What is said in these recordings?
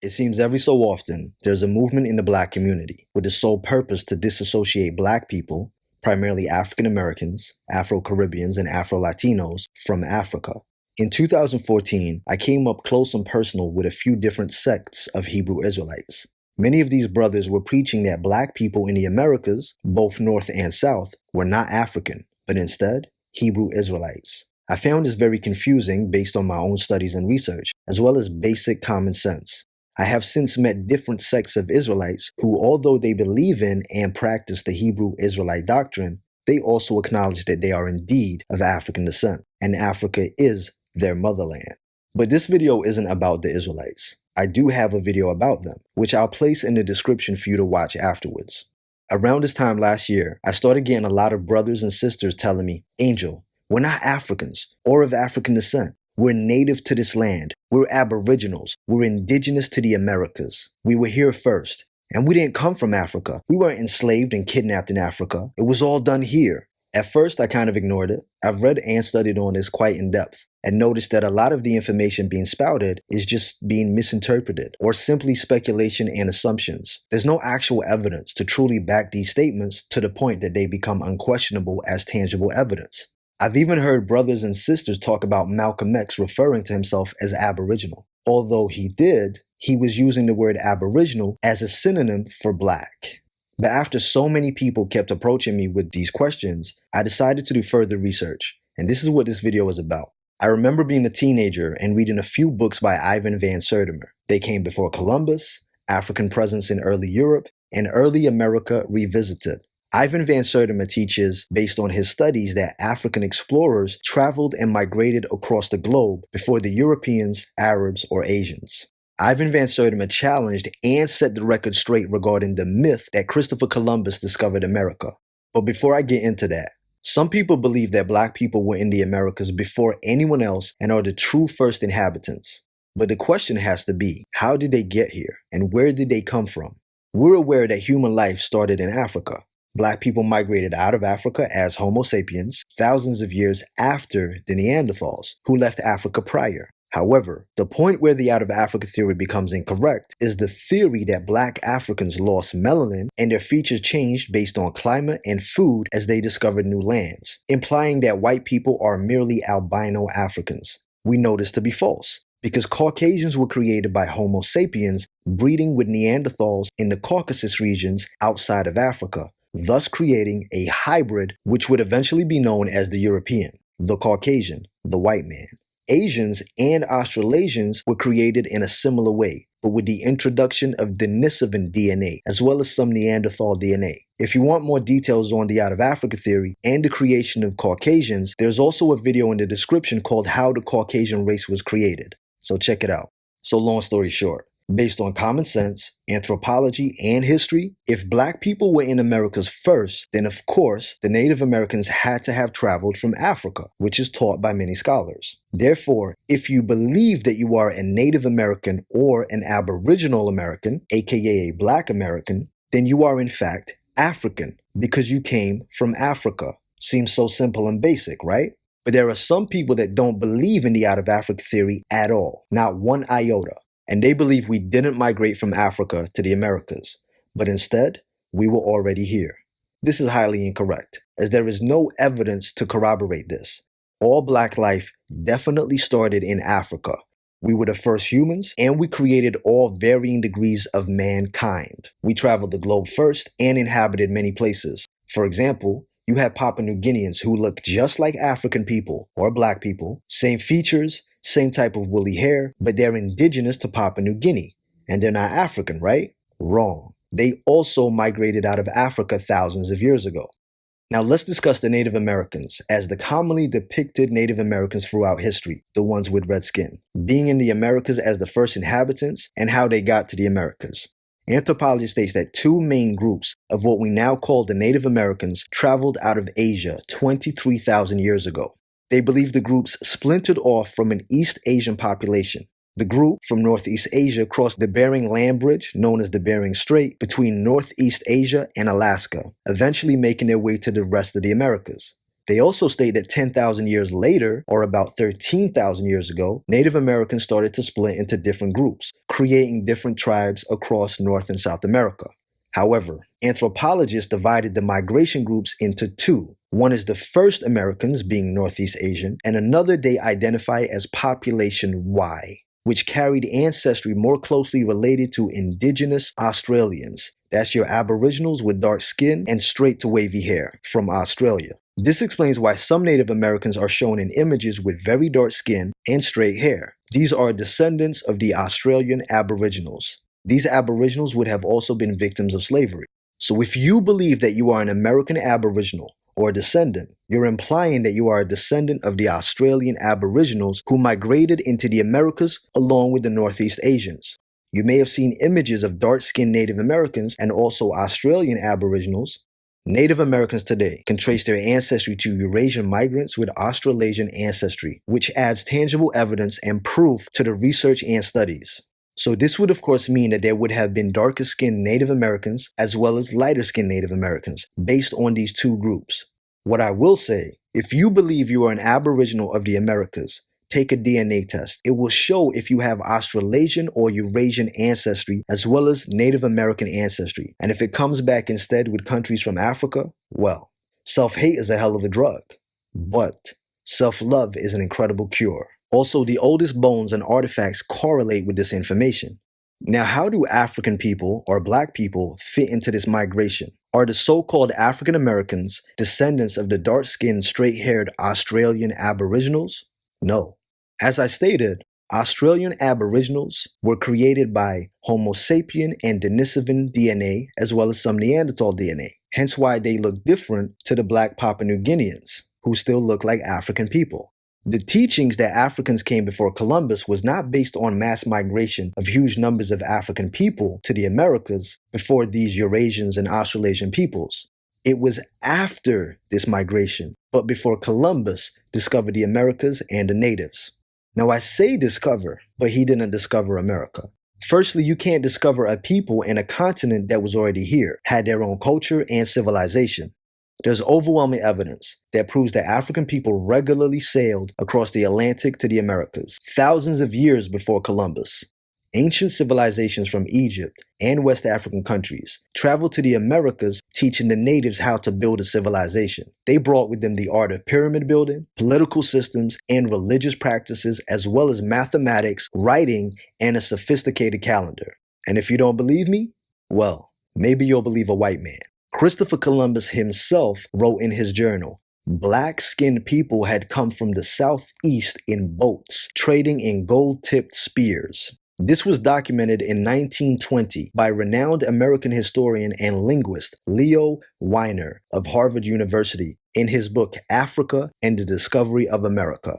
It seems every so often there's a movement in the black community with the sole purpose to disassociate black people, primarily African Americans, Afro-Caribbeans, and Afro-Latinos, from Africa. In 2014, I came up close and personal with a few different sects of Hebrew Israelites. Many of these brothers were preaching that black people in the Americas, both North and South, were not African, but instead Hebrew Israelites. I found this very confusing based on my own studies and research, as well as basic common sense. I have since met different sects of Israelites who, although they believe in and practice the Hebrew Israelite doctrine, they also acknowledge that they are indeed of African descent, and Africa is their motherland. But this video isn't about the Israelites. I do have a video about them, which I'll place in the description for you to watch afterwards. Around this time last year, I started getting a lot of brothers and sisters telling me, "Angel, we're not Africans or of African descent. We're native to this land. We're Aboriginals. We're indigenous to the Americas. We were here first. And we didn't come from Africa. We weren't enslaved and kidnapped in Africa. It was all done here." At first, I kind of ignored it. I've read and studied on this quite in depth and noticed that a lot of the information being spouted is just being misinterpreted or simply speculation and assumptions. There's no actual evidence to truly back these statements to the point that they become unquestionable as tangible evidence. I've even heard brothers and sisters talk about Malcolm X referring to himself as Aboriginal. Although he did, he was using the word Aboriginal as a synonym for black. But after so many people kept approaching me with these questions, I decided to do further research, and this is what this video is about. I remember being a teenager and reading a few books by Ivan Van Sertimer. They came before Columbus, African Presence in Early Europe, and Early America Revisited. Ivan Van Sertimer teaches, based on his studies, that African explorers traveled and migrated across the globe before the Europeans, Arabs, or Asians. Ivan Van Sertimer challenged and set the record straight regarding the myth that Christopher Columbus discovered America. But before I get into that, some people believe that black people were in the Americas before anyone else and are the true first inhabitants. But the question has to be, how did they get here and where did they come from? We're aware that human life started in Africa. Black people migrated out of Africa as Homo sapiens thousands of years after the Neanderthals, who left Africa prior. However, the point where the out of Africa theory becomes incorrect is the theory that black Africans lost melanin and their features changed based on climate and food as they discovered new lands, implying that white people are merely albino Africans. We know this to be false, because Caucasians were created by Homo sapiens breeding with Neanderthals in the Caucasus regions outside of Africa, thus creating a hybrid which would eventually be known as the European, the Caucasian, the white man. Asians and Australasians were created in a similar way, but with the introduction of Denisovan DNA, as well as some Neanderthal DNA. If you want more details on the out of Africa theory and the creation of Caucasians, there's also a video in the description called How the Caucasian Race Was Created, so check it out. So long story short, based on common sense, anthropology, and history, if black people were in Americas first, then of course the Native Americans had to have traveled from Africa, which is taught by many scholars. Therefore, if you believe that you are a Native American or an Aboriginal American, aka a Black American, then you are in fact African, because you came from Africa. Seems so simple and basic, right? But there are some people that don't believe in the out of Africa theory at all, not one iota. And they believe we didn't migrate from Africa to the Americas, but instead, we were already here. This is highly incorrect, as there is no evidence to corroborate this. All black life definitely started in Africa. We were the first humans, and we created all varying degrees of mankind. We traveled the globe first and inhabited many places. For example, you had Papua New Guineans who look just like African people or black people, same features, same type of woolly hair, but they're indigenous to Papua New Guinea. And they're not African, right? Wrong. They also migrated out of Africa thousands of years ago. Now let's discuss the Native Americans as the commonly depicted Native Americans throughout history, the ones with red skin, being in the Americas as the first inhabitants and how they got to the Americas. Anthropology states that two main groups of what we now call the Native Americans traveled out of Asia 23,000 years ago. They believe the groups splintered off from an East Asian population. The group from Northeast Asia crossed the Bering Land Bridge, known as the Bering Strait, between Northeast Asia and Alaska, eventually making their way to the rest of the Americas. They also state that 10,000 years later, or about 13,000 years ago, Native Americans started to split into different groups, creating different tribes across North and South America. However, anthropologists divided the migration groups into two. One is the first Americans, being Northeast Asian, and another they identify as Population Y, which carried ancestry more closely related to Indigenous Australians. That's your Aboriginals with dark skin and straight to wavy hair from Australia. This explains why some Native Americans are shown in images with very dark skin and straight hair. These are descendants of the Australian Aboriginals. These Aboriginals would have also been victims of slavery. So if you believe that you are an American Aboriginal or a descendant, you're implying that you are a descendant of the Australian Aboriginals who migrated into the Americas along with the Northeast Asians. You may have seen images of dark-skinned Native Americans and also Australian Aboriginals. Native Americans today can trace their ancestry to Eurasian migrants with Australasian ancestry, which adds tangible evidence and proof to the research and studies. So this would of course mean that there would have been darker-skinned Native Americans as well as lighter-skinned Native Americans based on these two groups. What I will say, if you believe you are an Aboriginal of the Americas, take a DNA test. It will show if you have Australasian or Eurasian ancestry as well as Native American ancestry. And if it comes back instead with countries from Africa, well, self-hate is a hell of a drug. But self-love is an incredible cure. Also, the oldest bones and artifacts correlate with this information. Now, how do African people or Black people fit into this migration? Are the so-called African Americans descendants of the dark-skinned, straight-haired Australian Aboriginals? No. As I stated, Australian Aboriginals were created by Homo sapien and Denisovan DNA as well as some Neanderthal DNA, hence why they look different to the Black Papua New Guineans, who still look like African people. The teachings that Africans came before Columbus was not based on mass migration of huge numbers of African people to the Americas before these Eurasians and Australasian peoples. It was after this migration, but before Columbus discovered the Americas and the natives. Now I say discover, but he didn't discover America. Firstly, you can't discover a people and a continent that was already here, had their own culture and civilization. There's overwhelming evidence that proves that African people regularly sailed across the Atlantic to the Americas, thousands of years before Columbus. Ancient civilizations from Egypt and West African countries traveled to the Americas, teaching the natives how to build a civilization. They brought with them the art of pyramid building, political systems, and religious practices, as well as mathematics, writing, and a sophisticated calendar. And if you don't believe me, well, maybe you'll believe a white man. Christopher Columbus himself wrote in his journal, "Black-skinned people had come from the southeast in boats, trading in gold-tipped spears." This was documented in 1920 by renowned American historian and linguist Leo Weiner of Harvard University in his book Africa and the Discovery of America.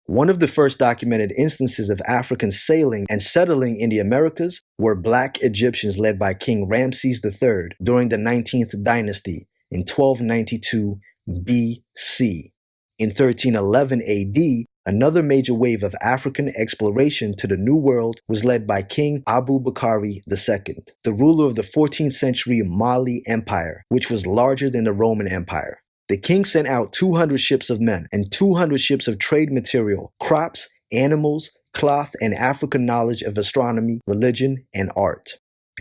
One of the first documented instances of Africans sailing and settling in the Americas were Black Egyptians led by King Ramses III during the 19th dynasty in 1292 BC. In 1311 AD, another major wave of African exploration to the New World was led by King Abu Bakari II, the ruler of the 14th century Mali Empire, which was larger than the Roman Empire. The king sent out 200 ships of men and 200 ships of trade material, crops, animals, cloth, and African knowledge of astronomy, religion, and art.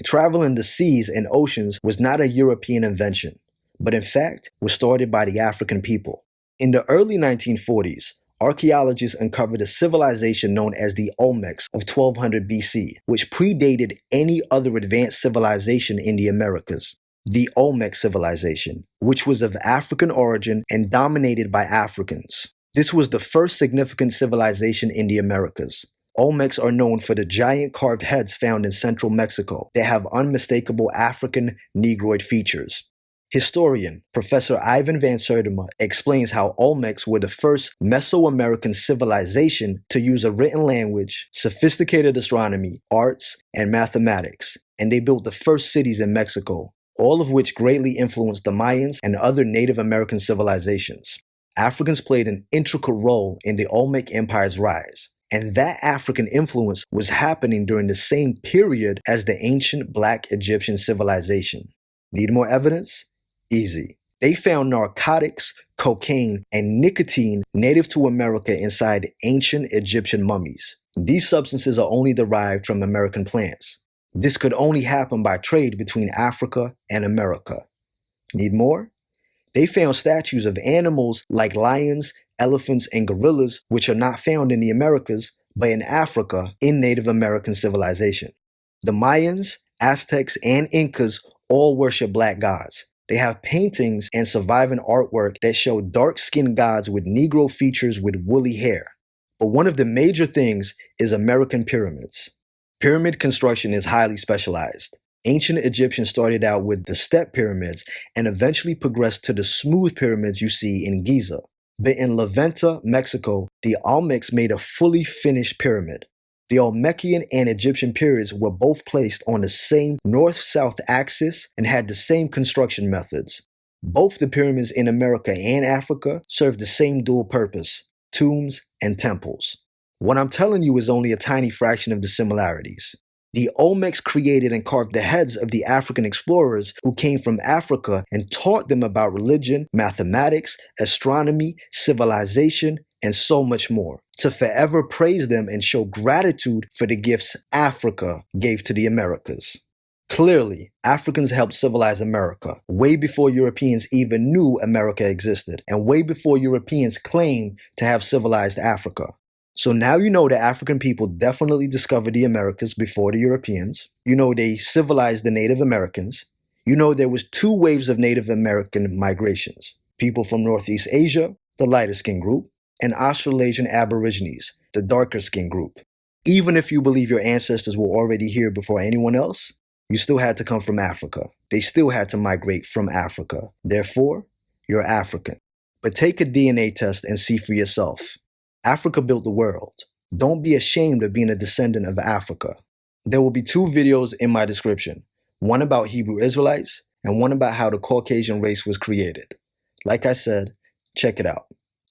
Travel in the seas and oceans was not a European invention, but in fact was started by the African people. In the early 1940s, archaeologists uncovered a civilization known as the Olmecs of 1200 BC, which predated any other advanced civilization in the Americas. The Olmec civilization, which was of African origin and dominated by Africans. This was the first significant civilization in the Americas. Olmecs are known for the giant carved heads found in central Mexico that have unmistakable African Negroid features. Historian Professor Ivan van Sertima explains how Olmecs were the first Mesoamerican civilization to use a written language, sophisticated astronomy, arts, and mathematics, and they built the first cities in Mexico, all of which greatly influenced the Mayans and other Native American civilizations. Africans played an integral role in the Olmec Empire's rise, and that African influence was happening during the same period as the ancient Black Egyptian civilization. Need more evidence? Easy. They found narcotics, cocaine, and nicotine native to America inside ancient Egyptian mummies. These substances are only derived from American plants. This could only happen by trade between Africa and America. Need more? They found statues of animals like lions, elephants, and gorillas, which are not found in the Americas, but in Africa in Native American civilization. The Mayans, Aztecs, and Incas all worship black gods. They have paintings and surviving artwork that show dark-skinned gods with Negro features with woolly hair. But one of the major things is American pyramids. Pyramid construction is highly specialized. Ancient Egyptians started out with the step pyramids and eventually progressed to the smooth pyramids you see in Giza. But in La Venta, Mexico, the Olmecs made a fully finished pyramid. The Olmecian and Egyptian periods were both placed on the same north-south axis and had the same construction methods. Both the pyramids in America and Africa served the same dual purpose: tombs and temples. What I'm telling you is only a tiny fraction of the similarities. The Olmecs created and carved the heads of the African explorers who came from Africa and taught them about religion, mathematics, astronomy, civilization, and so much more, to forever praise them and show gratitude for the gifts Africa gave to the Americas. Clearly, Africans helped civilize America way before Europeans even knew America existed, and way before Europeans claimed to have civilized Africa. So now you know the African people definitely discovered the Americas before the Europeans. You know they civilized the Native Americans. You know there was 2 waves of Native American migrations: people from Northeast Asia, the lighter skin group, and Australasian Aborigines, the darker skin group. Even if you believe your ancestors were already here before anyone else, you still had to come from Africa. They still had to migrate from Africa. Therefore, you're African. But take a DNA test and see for yourself. Africa built the world. Don't be ashamed of being a descendant of Africa. There will be 2 videos in my description, one about Hebrew Israelites and one about how the Caucasian race was created. Like I said, check it out.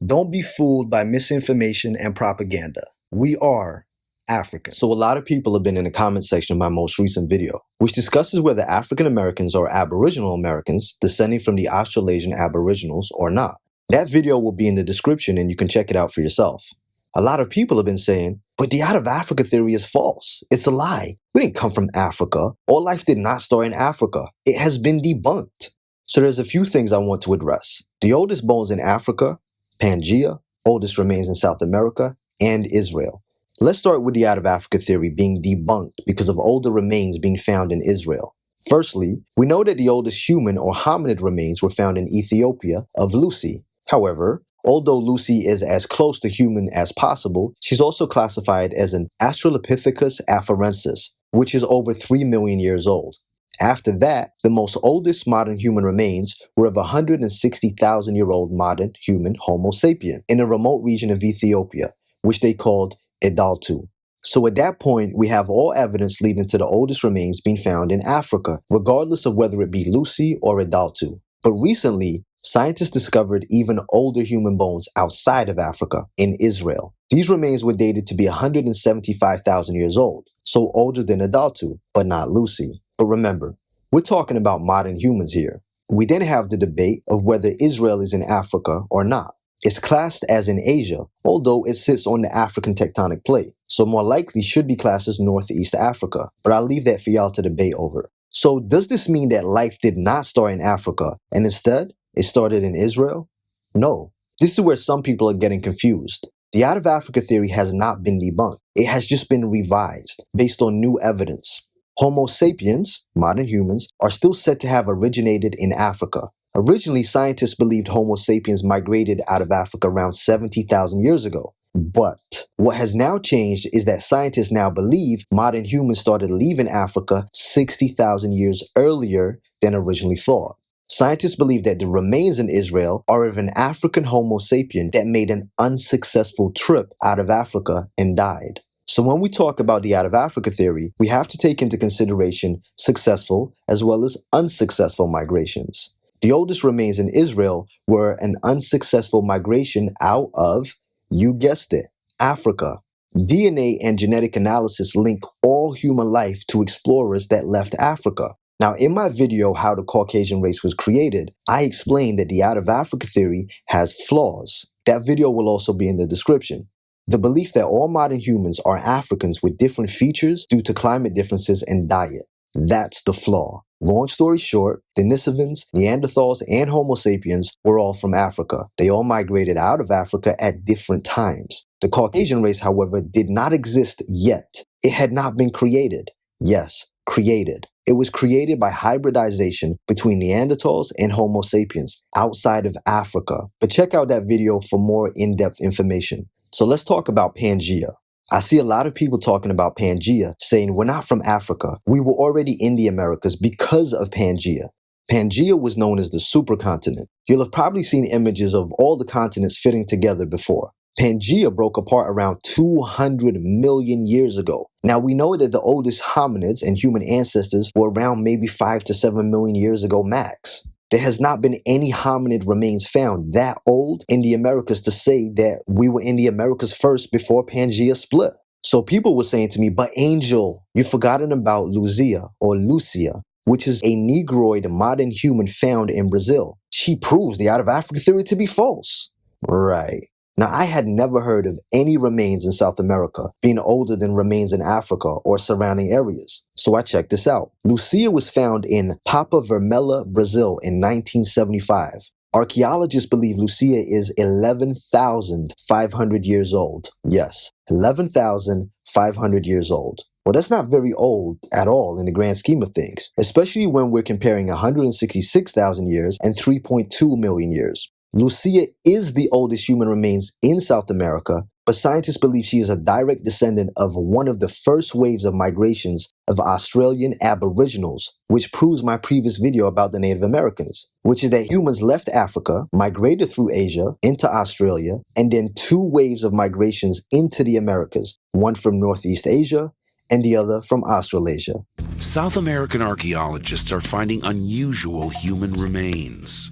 Don't be fooled by misinformation and propaganda. We are African. So a lot of people have been in the comment section of my most recent video, which discusses whether African Americans are Aboriginal Americans descending from the Australasian Aboriginals or not. That video will be in the description and you can check it out for yourself. A lot of people have been saying, but the out of Africa theory is false. It's a lie. We didn't come from Africa. All life did not start in Africa. It has been debunked. So there's a few things I want to address. The oldest bones in Africa, Pangaea, oldest remains in South America, and Israel. Let's start with the out of Africa theory being debunked because of older remains being found in Israel. Firstly, we know that the oldest human or hominid remains were found in Ethiopia of Lucy. However, although Lucy is as close to human as possible, she's also classified as an Australopithecus afarensis, which is over 3 million years old. After that, the most oldest modern human remains were of a 160,000-year-old modern human Homo sapien in a remote region of Ethiopia, which they called Idaltu. So at that point, we have all evidence leading to the oldest remains being found in Africa, regardless of whether it be Lucy or Idaltu. But recently, scientists discovered even older human bones outside of Africa, in Israel. These remains were dated to be 175,000 years old, so older than Idaltu, but not Lucy. But remember, we're talking about modern humans here. We then have the debate of whether Israel is in Africa or not. It's classed as in Asia, although it sits on the African tectonic plate, so more likely should be classed as Northeast Africa, but I'll leave that for y'all to debate over. So does this mean that life did not start in Africa, and instead, it started in Israel? No. This is where some people are getting confused. The out of Africa theory has not been debunked. It has just been revised, based on new evidence. Homo sapiens, modern humans, are still said to have originated in Africa. Originally, scientists believed Homo sapiens migrated out of Africa around 70,000 years ago. But what has now changed is that scientists now believe modern humans started leaving Africa 60,000 years earlier than originally thought. Scientists believe that the remains in Israel are of an African Homo sapien that made an unsuccessful trip out of Africa and died. So when we talk about the out of Africa theory, we have to take into consideration successful as well as unsuccessful migrations. The oldest remains in Israel were an unsuccessful migration out of, you guessed it, Africa. DNA and genetic analysis link all human life to explorers that left Africa. Now, in my video, How the Caucasian Race Was Created, I explained that the out of Africa theory has flaws. That video will also be in the description. The belief that all modern humans are Africans with different features due to climate differences and diet. That's the flaw. Long story short, Denisovans, Neanderthals, and Homo sapiens were all from Africa. They all migrated out of Africa at different times. The Caucasian race, however, did not exist yet. It had not been created. Yes, created. It was created by hybridization between Neanderthals and Homo sapiens outside of Africa. But check out that video for more in-depth information. So let's talk about Pangaea. I see a lot of people talking about Pangaea, saying we're not from Africa. We were already in the Americas because of Pangaea. Pangaea was known as the supercontinent. You'll have probably seen images of all the continents fitting together before. Pangaea broke apart around 200 million years ago. Now we know that the oldest hominids and human ancestors were around maybe 5 to 7 million years ago max. There has not been any hominid remains found that old in the Americas to say that we were in the Americas first before Pangaea split. So people were saying to me, but Angel, you've forgotten about Lucia or Lucia, which is a Negroid modern human found in Brazil. She proves the out of Africa theory to be false. Right. Now, I had never heard of any remains in South America being older than remains in Africa or surrounding areas. So I checked this out. Lucia was found in Papa Vermelha, Brazil in 1975. Archaeologists believe Lucia is 11,500 years old. Yes, 11,500 years old. Well, that's not very old at all in the grand scheme of things, especially when we're comparing 166,000 years and 3.2 million years. Lucia is the oldest human remains in South America, but scientists believe she is a direct descendant of one of the first waves of migrations of Australian Aboriginals, which proves my previous video about the Native Americans, which is that humans left Africa, migrated through Asia into Australia, and then two waves of migrations into the Americas, one from Northeast Asia and the other from Australasia. South American archaeologists are finding unusual human remains.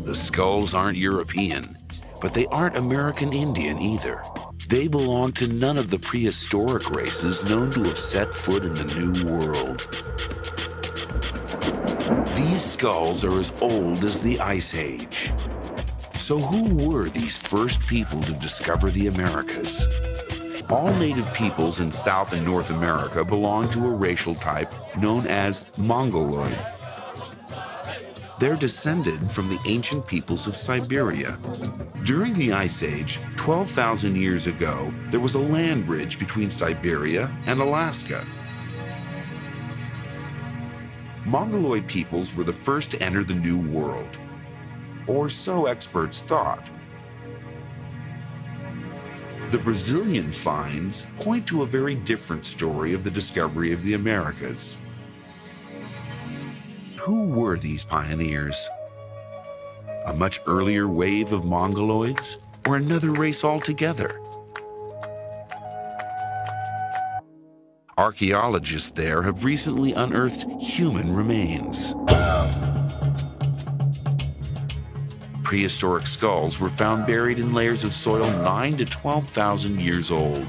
The skulls aren't European, but they aren't American Indian either. They belong to none of the prehistoric races known to have set foot in the New World. These skulls are as old as the Ice Age. So who were these first people to discover the Americas? All native peoples in South and North America belong to a racial type known as Mongoloid. They're descended from the ancient peoples of Siberia. During the Ice Age, 12,000 years ago, there was a land bridge between Siberia and Alaska. Mongoloid peoples were the first to enter the New World, or so experts thought. The Brazilian finds point to a very different story of the discovery of the Americas. Who were these pioneers? A much earlier wave of Mongoloids, or another race altogether? Archaeologists there have recently unearthed human remains. Prehistoric skulls were found buried in layers of soil 9 to 12,000 years old.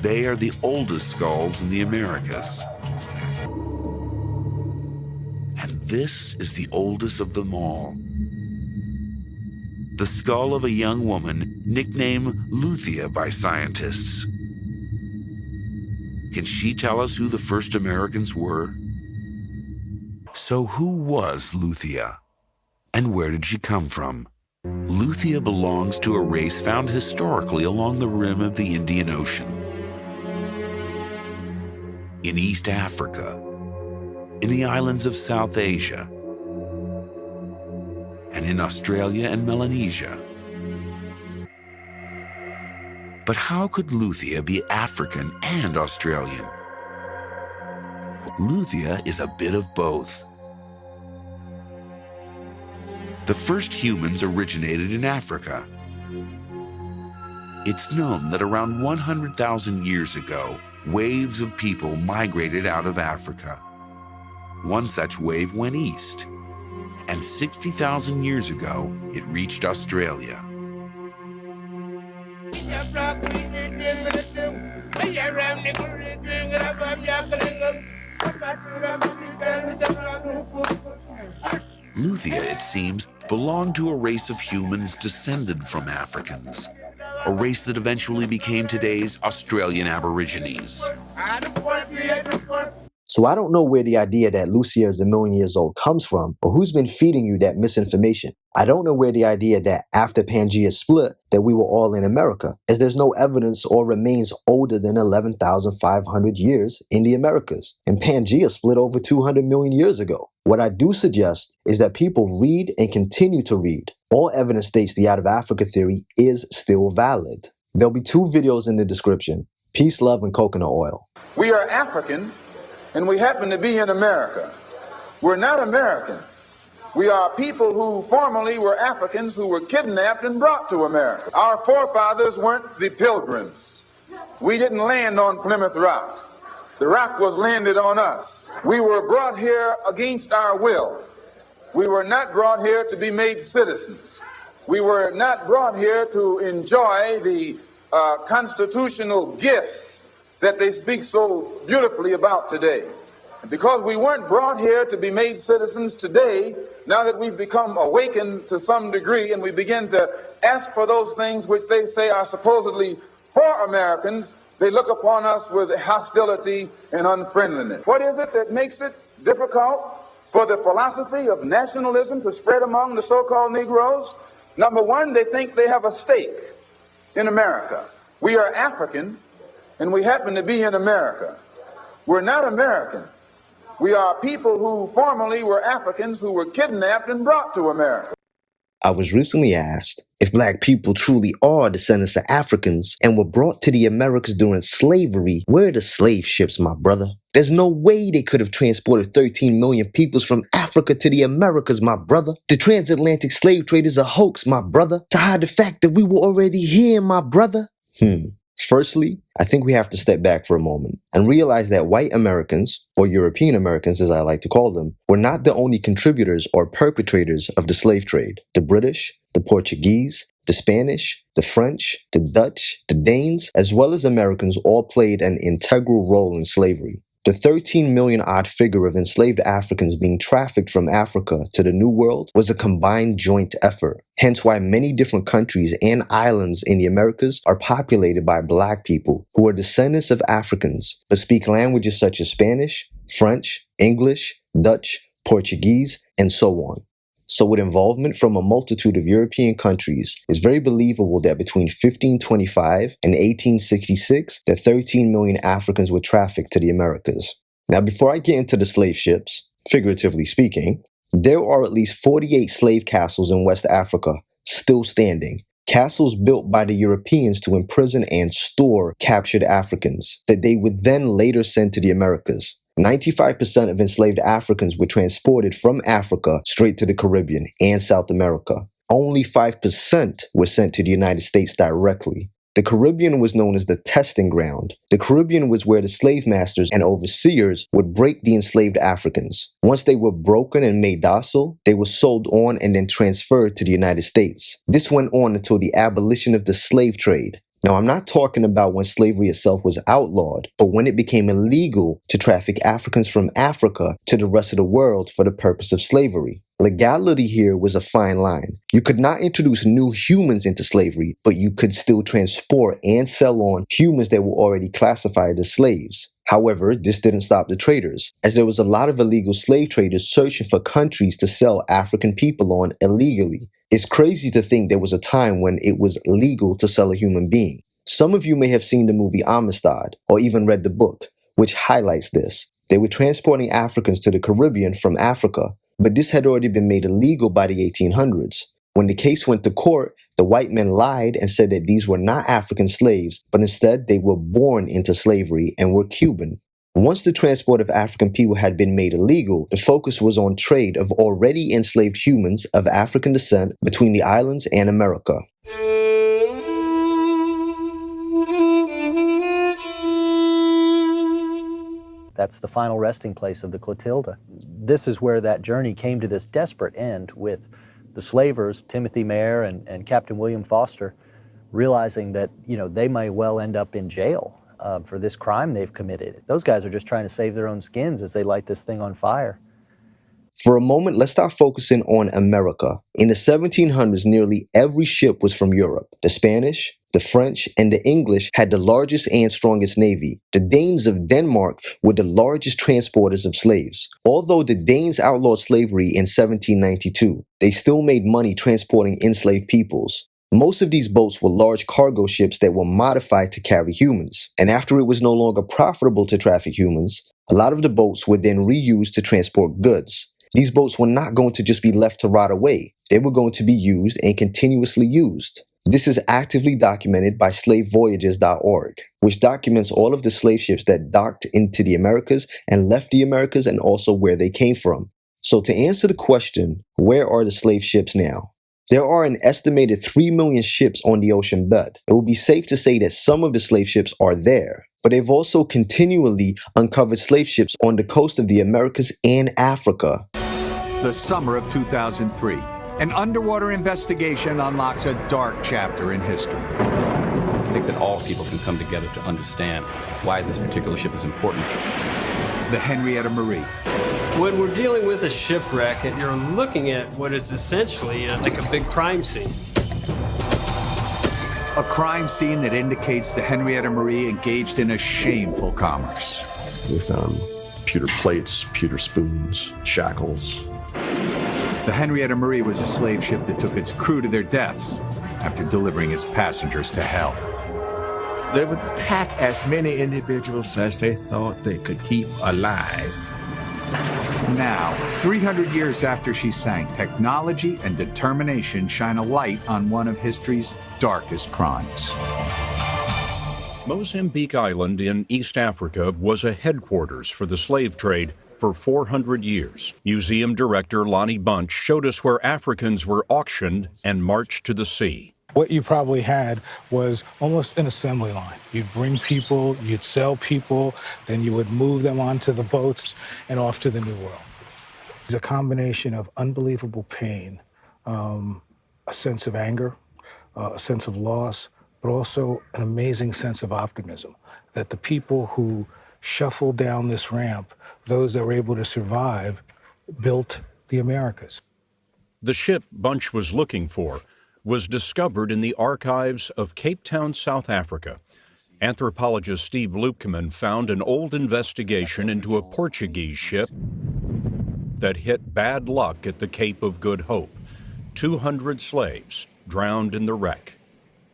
They are the oldest skulls in the Americas. And this is the oldest of them all. The skull of a young woman nicknamed Lucia by scientists. Can she tell us who the first Americans were? So who was Lucia? And where did she come from? Lucia belongs to a race found historically along the rim of the Indian Ocean. In East Africa, in the islands of South Asia, and in Australia and Melanesia. But how could Lucia be African and Australian? Lucia is a bit of both. The first humans originated in Africa. It's known that around 100,000 years ago, waves of people migrated out of Africa. One such wave went east, and 60,000 years ago, it reached Australia. Luthia, it seems, belonged to a race of humans descended from Africans, a race that eventually became today's Australian Aborigines. So I don't know where the idea that Lucia is a million years old comes from, or who's been feeding you that misinformation. I don't know where the idea that after Pangea split, that we were all in America, as there's no evidence or remains older than 11,500 years in the Americas, and Pangea split over 200 million years ago. What I do suggest is that people read and continue to read. All evidence states the out of Africa theory is still valid. There'll be 2 videos in the description: Peace, Love, and Coconut Oil. We are African, and we happen to be in America. We're not American. We are people who formerly were Africans who were kidnapped and brought to America. Our forefathers weren't the Pilgrims. We didn't land on Plymouth Rock. The rock was landed on us. We were brought here against our will. We were not brought here to be made citizens. We were not brought here to enjoy the constitutional gifts that they speak so beautifully about today. And because we weren't brought here to be made citizens today, now that we've become awakened to some degree and we begin to ask for those things which they say are supposedly for Americans, they look upon us with hostility and unfriendliness. What is it that makes it difficult for the philosophy of nationalism to spread among the so-called Negroes? Number one, they think they have a stake in America. We are African, and we happen to be in America. We're not American. We are people who formerly were Africans who were kidnapped and brought to America. I was recently asked if black people truly are descendants of Africans and were brought to the Americas during slavery. Where are the slave ships, my brother? There's no way they could have transported 13 million peoples from Africa to the Americas, my brother. The transatlantic slave trade is a hoax, my brother, to hide the fact that we were already here, my brother. Firstly, I think we have to step back for a moment and realize that white Americans, or European Americans as I like to call them, were not the only contributors or perpetrators of the slave trade. The British, the Portuguese, the Spanish, the French, the Dutch, the Danes, as well as Americans all played an integral role in slavery. The 13 million odd figure of enslaved Africans being trafficked from Africa to the New World was a combined joint effort. Hence why many different countries and islands in the Americas are populated by black people who are descendants of Africans but speak languages such as Spanish, French, English, Dutch, Portuguese, and so on. So with involvement from a multitude of European countries, it's very believable that between 1525 and 1866, the 13 million Africans were trafficked to the Americas. Now, before I get into the slave ships, figuratively speaking, there are at least 48 slave castles in West Africa still standing. Castles built by the Europeans to imprison and store captured Africans that they would then later send to the Americas. 95% of enslaved Africans were transported from Africa straight to the Caribbean and South America. Only 5% were sent to the United States directly. The Caribbean was known as the testing ground. The Caribbean was where the slave masters and overseers would break the enslaved Africans. Once they were broken and made docile, they were sold on and then transferred to the United States. This went on until the abolition of the slave trade. Now, I'm not talking about when slavery itself was outlawed, but when it became illegal to traffic Africans from Africa to the rest of the world for the purpose of slavery. Legality here was a fine line. You could not introduce new humans into slavery, but you could still transport and sell on humans that were already classified as slaves. However, this didn't stop the traders, as there was a lot of illegal slave traders searching for countries to sell African people on illegally. It's crazy to think there was a time when it was legal to sell a human being. Some of you may have seen the movie Amistad, or even read the book, which highlights this. They were transporting Africans to the Caribbean from Africa, but this had already been made illegal by the 1800s. When the case went to court, the white men lied and said that these were not African slaves, but instead they were born into slavery and were Cuban. Once the transport of African people had been made illegal, the focus was on trade of already enslaved humans of African descent between the islands and America. That's the final resting place of the Clotilda. This is where that journey came to this desperate end, with the slavers, Timothy Mayer and Captain William Foster, realizing that, they may well end up in jail for this crime they've committed. Those guys are just trying to save their own skins as they light this thing on fire. For a moment, let's start focusing on America. In the 1700s, nearly every ship was from Europe. The Spanish, the French, and the English had the largest and strongest navy. The Danes of Denmark were the largest transporters of slaves. Although the Danes outlawed slavery in 1792, they still made money transporting enslaved peoples. Most of these boats were large cargo ships that were modified to carry humans. And after it was no longer profitable to traffic humans, a lot of the boats were then reused to transport goods. These boats were not going to just be left to rot away. They were going to be used and continuously used. This is actively documented by slavevoyages.org, which documents all of the slave ships that docked into the Americas and left the Americas and also where they came from. So to answer the question, where are the slave ships now? There are an estimated 3 million ships on the ocean bed. It would be safe to say that some of the slave ships are there, but they've also continually uncovered slave ships on the coast of the Americas and Africa. The summer of 2003, an underwater investigation unlocks a dark chapter in history. I think that all people can come together to understand why this particular ship is important. The Henrietta Marie. When we're dealing with a shipwreck, and you're looking at what is essentially like a big crime scene. A crime scene that indicates the Henrietta Marie engaged in a shameful commerce. We found pewter plates, pewter spoons, shackles. The Henrietta Marie was a slave ship that took its crew to their deaths after delivering its passengers to hell. They would pack as many individuals as they thought they could keep alive. Now, 300 years after she sank, technology and determination shine a light on one of history's darkest crimes. Mozambique Island in East Africa was a headquarters for the slave trade for 400 years. Museum director Lonnie Bunch showed us where Africans were auctioned and marched to the sea. What you probably had was almost an assembly line. You'd bring people, you'd sell people, then you would move them onto the boats and off to the New World. It's a combination of unbelievable pain, a sense of anger, a sense of loss, but also an amazing sense of optimism that the people who shuffled down this ramp, those that were able to survive, built the Americas. The ship Bunch was looking for was discovered in the archives of Cape Town, South Africa. Anthropologist Steve Lupkeman found an old investigation into a Portuguese ship that hit bad luck at the Cape of Good Hope. 200 slaves drowned in the wreck.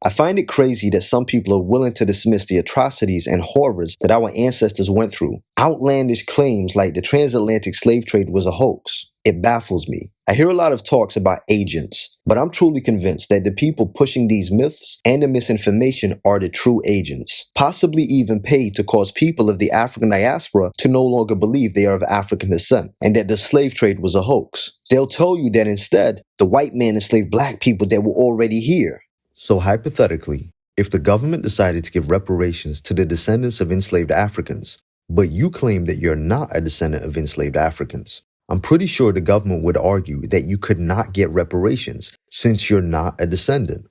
I find it crazy that some people are willing to dismiss the atrocities and horrors that our ancestors went through. Outlandish claims like the transatlantic slave trade was a hoax. It baffles me. I hear a lot of talks about agents, but I'm truly convinced that the people pushing these myths and the misinformation are the true agents, possibly even paid to cause people of the African diaspora to no longer believe they are of African descent and that the slave trade was a hoax. They'll tell you that instead, the white man enslaved black people that were already here. So hypothetically, if the government decided to give reparations to the descendants of enslaved Africans, but you claim that you're not a descendant of enslaved Africans, I'm pretty sure the government would argue that you could not get reparations since you're not a descendant.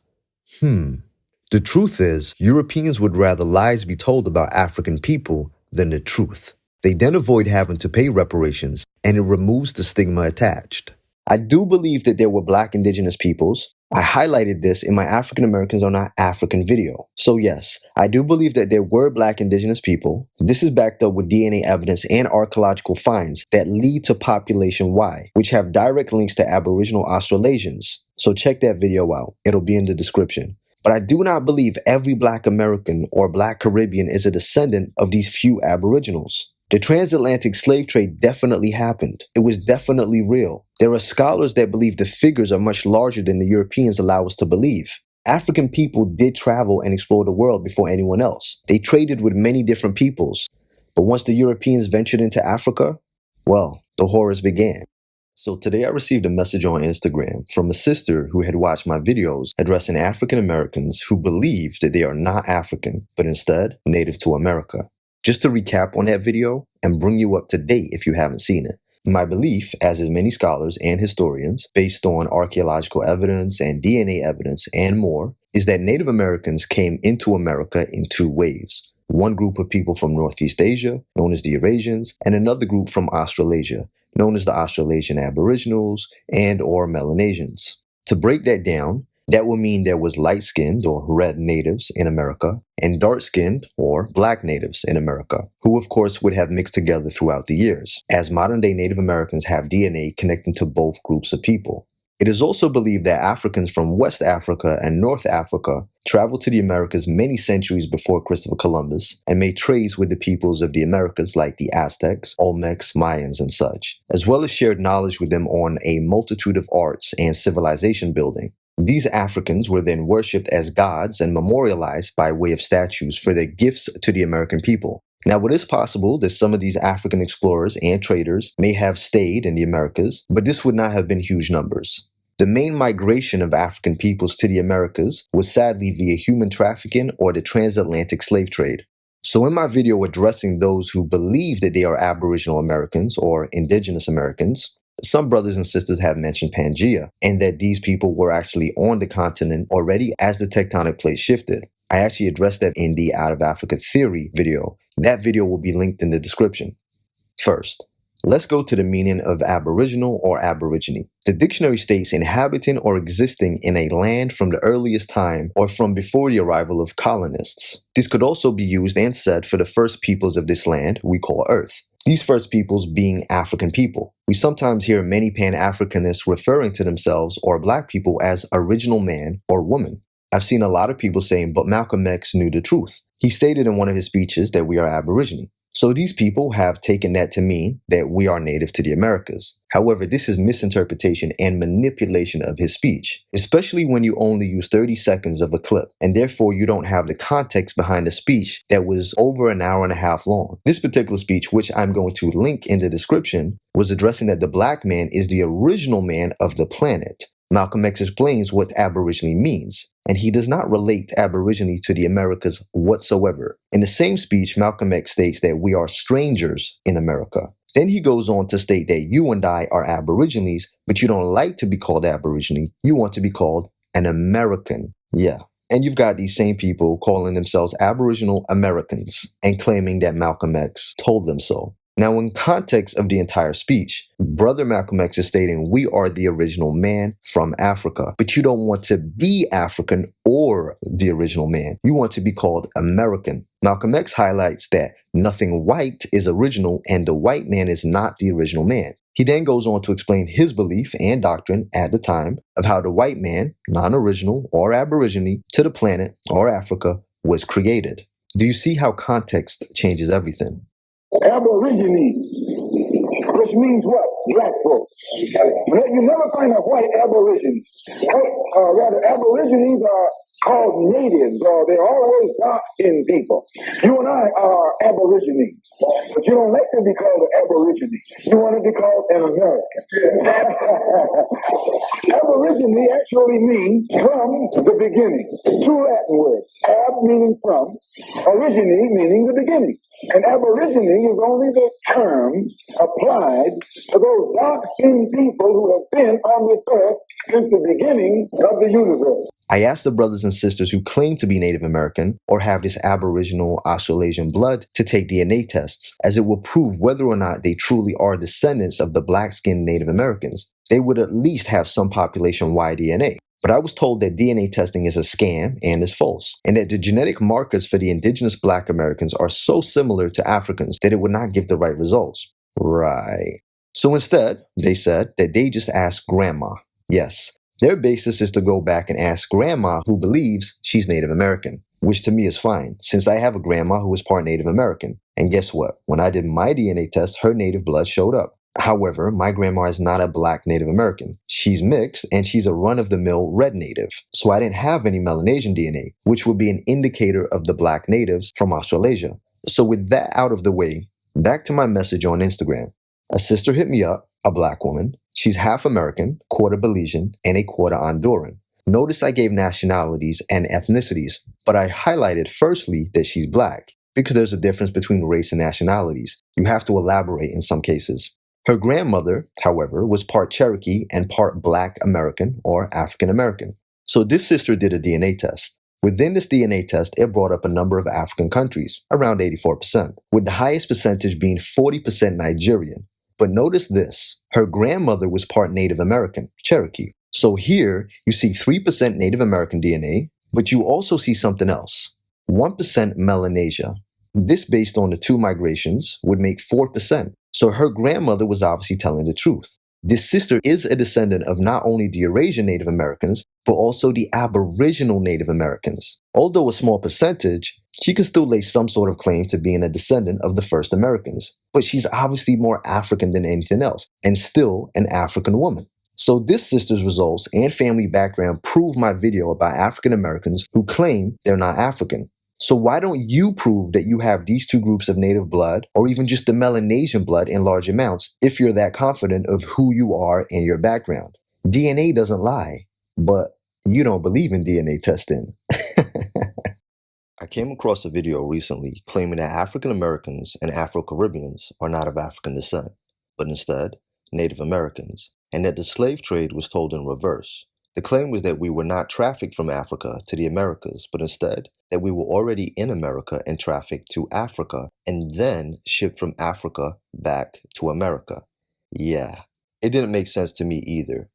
The truth is, Europeans would rather lies be told about African people than the truth. They then avoid having to pay reparations, and it removes the stigma attached. I do believe that there were black indigenous peoples. I highlighted this in my African Americans Are Not African video. So yes, I do believe that there were black indigenous people. This is backed up with DNA evidence and archaeological finds that lead to population Y, which have direct links to Aboriginal Australasians. So check that video out. It'll be in the description. But I do not believe every black American or black Caribbean is a descendant of these few Aboriginals. The transatlantic slave trade definitely happened. It was definitely real. There are scholars that believe the figures are much larger than the Europeans allow us to believe. African people did travel and explore the world before anyone else. They traded with many different peoples. But once the Europeans ventured into Africa, well, the horrors began. So today I received a message on Instagram from a sister who had watched my videos addressing African Americans who believe that they are not African, but instead native to America. Just to recap on that video and bring you up to date if you haven't seen it. My belief, as is many scholars and historians, based on archaeological evidence and DNA evidence and more, is that Native Americans came into America in two waves. One group of people from Northeast Asia, known as the Eurasians, and another group from Australasia, known as the Australasian Aboriginals and or Melanesians. To break that down, that would mean there was light-skinned or red natives in America and dark-skinned or black natives in America, who of course would have mixed together throughout the years, as modern-day Native Americans have DNA connecting to both groups of people. It is also believed that Africans from West Africa and North Africa traveled to the Americas many centuries before Christopher Columbus and made trades with the peoples of the Americas like the Aztecs, Olmecs, Mayans, and such, as well as shared knowledge with them on a multitude of arts and civilization building. These Africans were then worshipped as gods and memorialized by way of statues for their gifts to the American people. Now, it is possible that some of these African explorers and traders may have stayed in the Americas, but this would not have been huge numbers. The main migration of African peoples to the Americas was sadly via human trafficking or the transatlantic slave trade. So in my video addressing those who believe that they are Aboriginal Americans or Indigenous Americans, some brothers and sisters have mentioned Pangea and that these people were actually on the continent already as the tectonic plates shifted. I actually addressed that in the Out of Africa Theory video. That video will be linked in the description. First, let's go to the meaning of Aboriginal or Aborigine. The dictionary states inhabiting or existing in a land from the earliest time or from before the arrival of colonists. This could also be used and said for the first peoples of this land we call Earth. These first peoples being African people. We sometimes hear many Pan-Africanists referring to themselves or black people as original man or woman. I've seen a lot of people saying, but Malcolm X knew the truth. He stated in one of his speeches that we are Aborigine. So these people have taken that to mean that we are native to the Americas. However, this is misinterpretation and manipulation of his speech, especially when you only use 30 seconds of a clip, and therefore you don't have the context behind the speech that was over an hour and a half long. This particular speech, which I'm going to link in the description, was addressing that the black man is the original man of the planet. Malcolm X explains what Aborigine means, and he does not relate Aborigine to the Americas whatsoever. In the same speech, Malcolm X states that we are strangers in America. Then he goes on to state that you and I are Aborigines, but you don't like to be called Aborigine. You want to be called an American. Yeah. And you've got these same people calling themselves Aboriginal Americans and claiming that Malcolm X told them so. Now, in context of the entire speech, Brother Malcolm X is stating we are the original man from Africa, but you don't want to be African or the original man. You want to be called American. Malcolm X highlights that nothing white is original and the white man is not the original man. He then goes on to explain his belief and doctrine at the time of how the white man, non-original or Aborigine to the planet or Africa, was created. Do you see how context changes everything? Aborigines, which means what? Black folks. You never find a white Aborigine. Rather, Aborigines are called natives, or they're always dark-skinned people. You and I are Aborigines, but you don't like to be called an Aborigine. You want to be called an American. Aborigine actually means from the beginning. Two Latin words. Ab meaning from, origine meaning the beginning. And Aborigine is only the term applied to those dark-skinned people who have been on this earth since the beginning of the universe. I asked the brothers and sisters who claim to be Native American or have this Aboriginal Australasian blood to take DNA tests, as it will prove whether or not they truly are descendants of the black-skinned Native Americans. They would at least have some population-wide DNA. But I was told that DNA testing is a scam and is false, and that the genetic markers for the indigenous black Americans are so similar to Africans that it would not give the right results. Right. So instead, they said that they just asked grandma. Yes. Their basis is to go back and ask grandma who believes she's Native American, which to me is fine, since I have a grandma who is part Native American. And guess what? When I did my DNA test, her native blood showed up. However, my grandma is not a black Native American. She's mixed, and she's a run-of-the-mill red native. So I didn't have any Melanesian DNA, which would be an indicator of the black natives from Australasia. So with that out of the way, back to my message on Instagram. A sister hit me up, a black woman. She's half American, quarter Belizean, and a quarter Honduran. Notice I gave nationalities and ethnicities, but I highlighted firstly that she's black, because there's a difference between race and nationalities. You have to elaborate in some cases. Her grandmother, however, was part Cherokee and part Black American or African American. So this sister did a DNA test. Within this DNA test, it brought up a number of African countries, around 84%, with the highest percentage being 40% Nigerian. But notice this, her grandmother was part Native American, Cherokee. So here you see 3% Native American DNA, but you also see something else, 1% Melanesia. This, based on the two migrations, would make 4%. So her grandmother was obviously telling the truth. This sister is a descendant of not only the Eurasian Native Americans, but also the Aboriginal Native Americans. Although a small percentage, she can still lay some sort of claim to being a descendant of the first Americans. But she's obviously more African than anything else, and still an African woman. So this sister's results and family background prove my video about African Americans who claim they're not African. So why don't you prove that you have these two groups of native blood, or even just the Melanesian blood in large amounts, if you're that confident of who you are and your background? DNA doesn't lie, but you don't believe in DNA testing. I came across a video recently claiming that African Americans and Afro-Caribbeans are not of African descent, but instead Native Americans, and that the slave trade was told in reverse. The claim was that we were not trafficked from Africa to the Americas, but instead that we were already in America and trafficked to Africa, and then shipped from Africa back to America. Yeah, it didn't make sense to me either.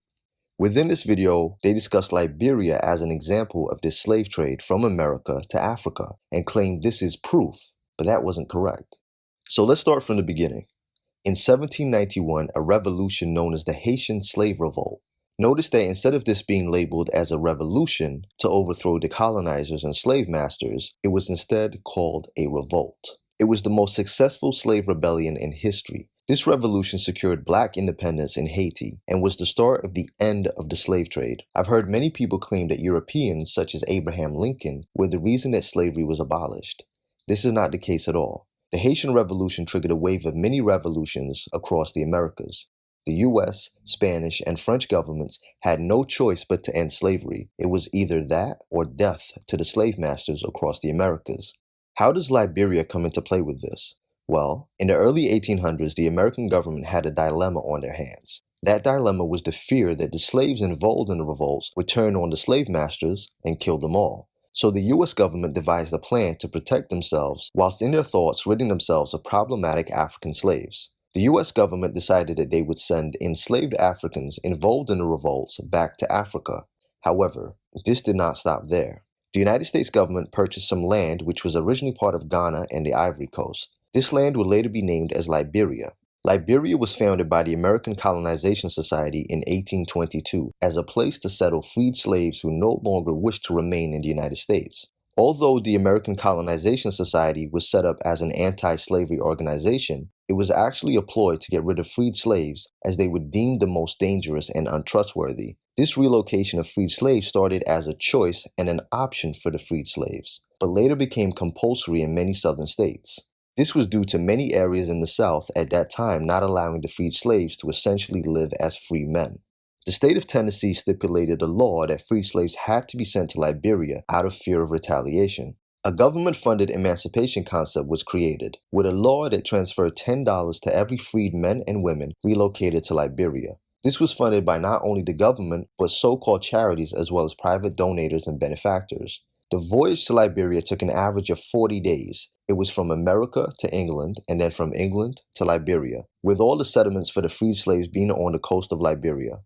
Within this video, they discuss Liberia as an example of this slave trade from America to Africa, and claim this is proof, but that wasn't correct. So let's start from the beginning. In 1791, a revolution known as the Haitian Slave Revolt. Notice that instead of this being labeled as a revolution to overthrow the colonizers and slave masters, it was instead called a revolt. It was the most successful slave rebellion in history. This revolution secured black independence in Haiti and was the start of the end of the slave trade. I've heard many people claim that Europeans, such as Abraham Lincoln, were the reason that slavery was abolished. This is not the case at all. The Haitian Revolution triggered a wave of many revolutions across the Americas. The US, Spanish, and French governments had no choice but to end slavery. It was either that or death to the slave masters across the Americas. How does Liberia come into play with this? Well, in the early 1800s, the American government had a dilemma on their hands. That dilemma was the fear that the slaves involved in the revolts would turn on the slave masters and kill them all. So the US government devised a plan to protect themselves whilst in their thoughts ridding themselves of problematic African slaves. The US government decided that they would send enslaved Africans involved in the revolts back to Africa. However, this did not stop there. The United States government purchased some land which was originally part of Ghana and the Ivory Coast. This land would later be named as Liberia. Liberia was founded by the American Colonization Society in 1822 as a place to settle freed slaves who no longer wished to remain in the United States. Although the American Colonization Society was set up as an anti-slavery organization, it was actually a ploy to get rid of freed slaves as they were deemed the most dangerous and untrustworthy. This relocation of freed slaves started as a choice and an option for the freed slaves, but later became compulsory in many southern states. This was due to many areas in the South at that time not allowing the freed slaves to essentially live as free men. The state of Tennessee stipulated a law that freed slaves had to be sent to Liberia out of fear of retaliation. A government-funded emancipation concept was created, with a law that transferred $10 to every freed men and women relocated to Liberia. This was funded by not only the government, but so-called charities as well as private donators and benefactors. The voyage to Liberia took an average of 40 days. It was from America to England, and then from England to Liberia, with all the settlements for the freed slaves being on the coast of Liberia.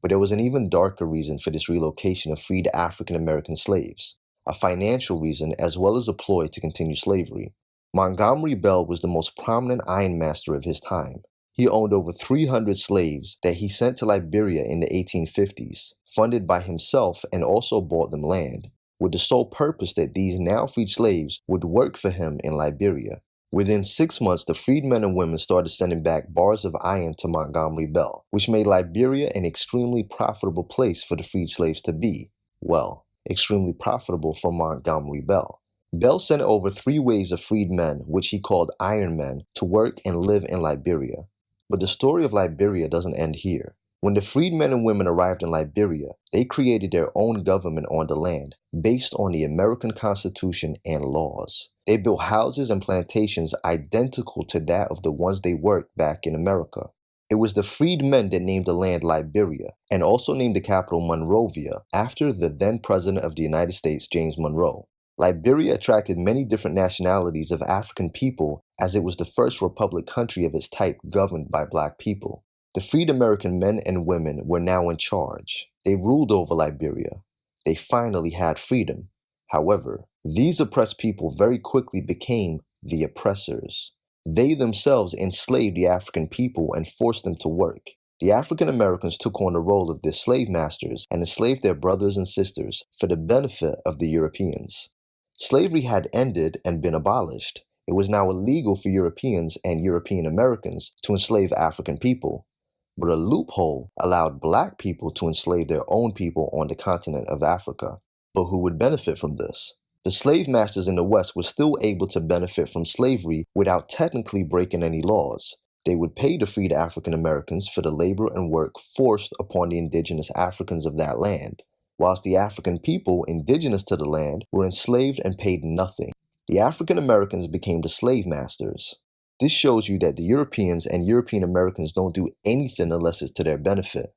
But there was an even darker reason for this relocation of freed African American slaves, a financial reason as well as a ploy to continue slavery. Montgomery Bell was the most prominent ironmaster of his time. He owned over 300 slaves that he sent to Liberia in the 1850s, funded by himself, and also bought them land, with the sole purpose that these now freed slaves would work for him in Liberia. Within 6 months, the freed men and women started sending back bars of iron to Montgomery Bell, which made Liberia an extremely profitable place for the freed slaves to be. Well, extremely profitable for Montgomery Bell. Bell sent over 3 waves of freed men, which he called Iron Men, to work and live in Liberia. But the story of Liberia doesn't end here. When the freed men and women arrived in Liberia, they created their own government on the land, based on the American Constitution and laws. They built houses and plantations identical to that of the ones they worked back in America. It was the freed men that named the land Liberia, and also named the capital Monrovia, after the then President of the United States, James Monroe. Liberia attracted many different nationalities of African people as it was the first republic country of its type governed by black people. The freed American men and women were now in charge. They ruled over Liberia. They finally had freedom. However, these oppressed people very quickly became the oppressors. They themselves enslaved the African people and forced them to work. The African Americans took on the role of their slave masters and enslaved their brothers and sisters for the benefit of the Europeans. Slavery had ended and been abolished. It was now illegal for Europeans and European Americans to enslave African people. But a loophole allowed black people to enslave their own people on the continent of Africa. But who would benefit from this? The slave masters in the West were still able to benefit from slavery without technically breaking any laws. They would pay the freed African Americans for the labor and work forced upon the indigenous Africans of that land, whilst the African people indigenous to the land were enslaved and paid nothing. The African Americans became the slave masters. This shows you that the Europeans and European Americans don't do anything unless it's to their benefit.